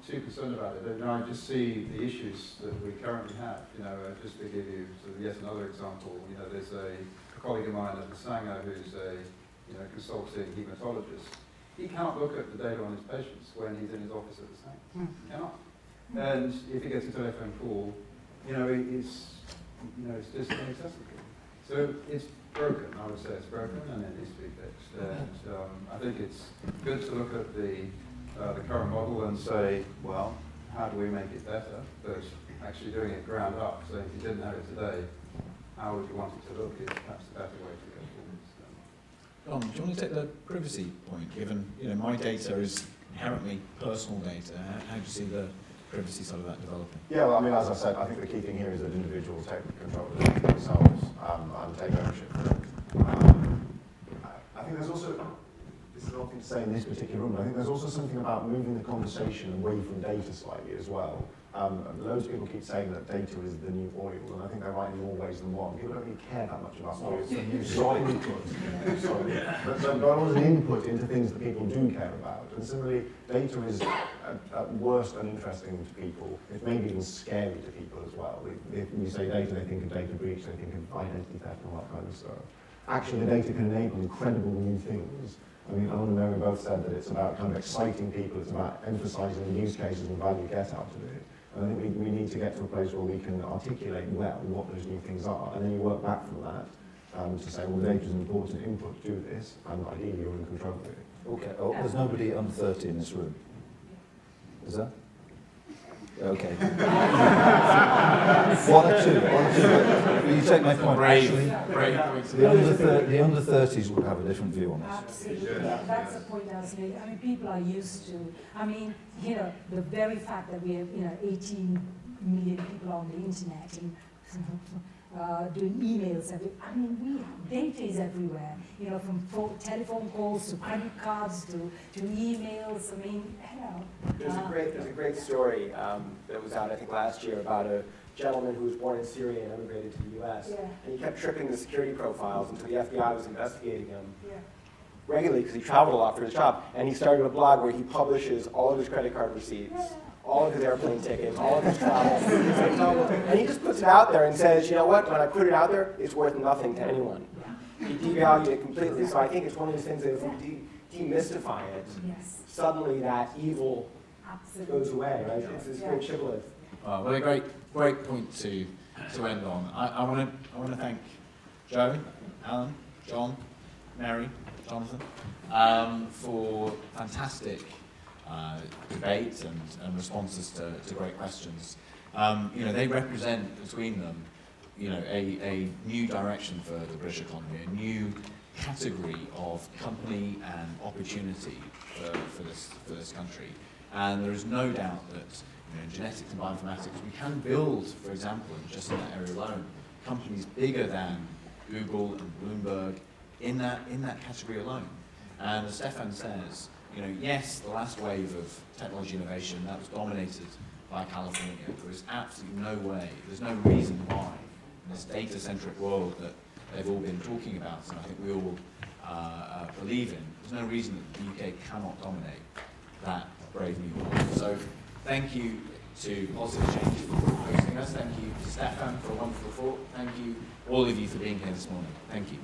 too concerned about it. I just see the issues that we currently have. You know, just to give you sort of yet another example, you know, there's a colleague of mine at the Sanger who's a consulting hematologist. He cannot look at the data on his patients when he's in his office at the Sanger. He cannot. And if he gets a telephone call, it's just inaccessible. So it's broken. I would say it's broken, and it needs to be fixed. And I think it's good to look at the current model and say, well, how do we make it better? But actually doing it ground up, so if you didn't have it today, how would you want it to look is perhaps a better way to go forward. Don, do you want to take the privacy point, given my data is inherently personal data? How do you see the privacy side of that developing? Yeah, well, I mean, as I said, I think the key thing here is that individuals take control of it themselves and take ownership of it. I think there's also, this is not thing to say in this particular room, but I think there's also something about moving the conversation away from data slightly as well. Loads of people keep saying that data is the new oil, and I think they're right in more ways than one. People don't really care that much about oil. It's a new solid input. But always an input into things that people do care about. And similarly, data is at worst uninteresting to people. It's maybe even scary to people as well. If you say data, they think of data breach, they think of identity theft and all that kind of stuff. Actually, the data can enable incredible new things. I mean, Allan and Mary both said that it's about kind of exciting people, it's about emphasising the use cases and value get out of it. And I think we need to get to a place where we can articulate well what those new things are, and then you work back from that to say, well, data is an important input to this, and ideally you're in control of it. Okay, there's nobody under 30 in this room. Is there? Okay. One or two. Will you take my point? Actually, the under 30s would have a different view on this. Absolutely. That's the point I was making. I mean, people are used to, the very fact that we have, 18 million people on the internet and doing emails. Data is everywhere. From telephone calls to credit cards to emails. There's a great story that was out, I think, last year about a gentleman who was born in Syria and immigrated to the U.S. Yeah. And he kept tripping the security profiles until the FBI was investigating him regularly because he traveled a lot for his job. And he started a blog where he publishes all of his credit card receipts, all of his airplane tickets, all of his travel. And he just puts it out there and says, you know what, when I put it out there, it's worth nothing to anyone. He devalued it completely. So I think it's one of those things that if we demystify it, suddenly that evil goes away, right? It's this great shibboleth. Well, a great point to end on. I want to thank Joe, Allan, John, Mary, Jonathan, for fantastic debate and responses to great questions. They represent between them, a new direction for the British economy, a new category of company and opportunity for this country. And there is no doubt that in genetics and bioinformatics, we can build, for example, just in that area alone, companies bigger than Google and Bloomberg in that category alone. And as Stephan says, yes, the last wave of technology innovation, that was dominated by California. There is absolutely no way, there's no reason why, in this data-centric world that they've all been talking about, and I think we all believe in, there's no reason that the UK cannot dominate that brave new world. So thank you to Positive Change for hosting us. Thank you to Stephan for a wonderful talk. Thank you, all of you, for being here this morning. Thank you.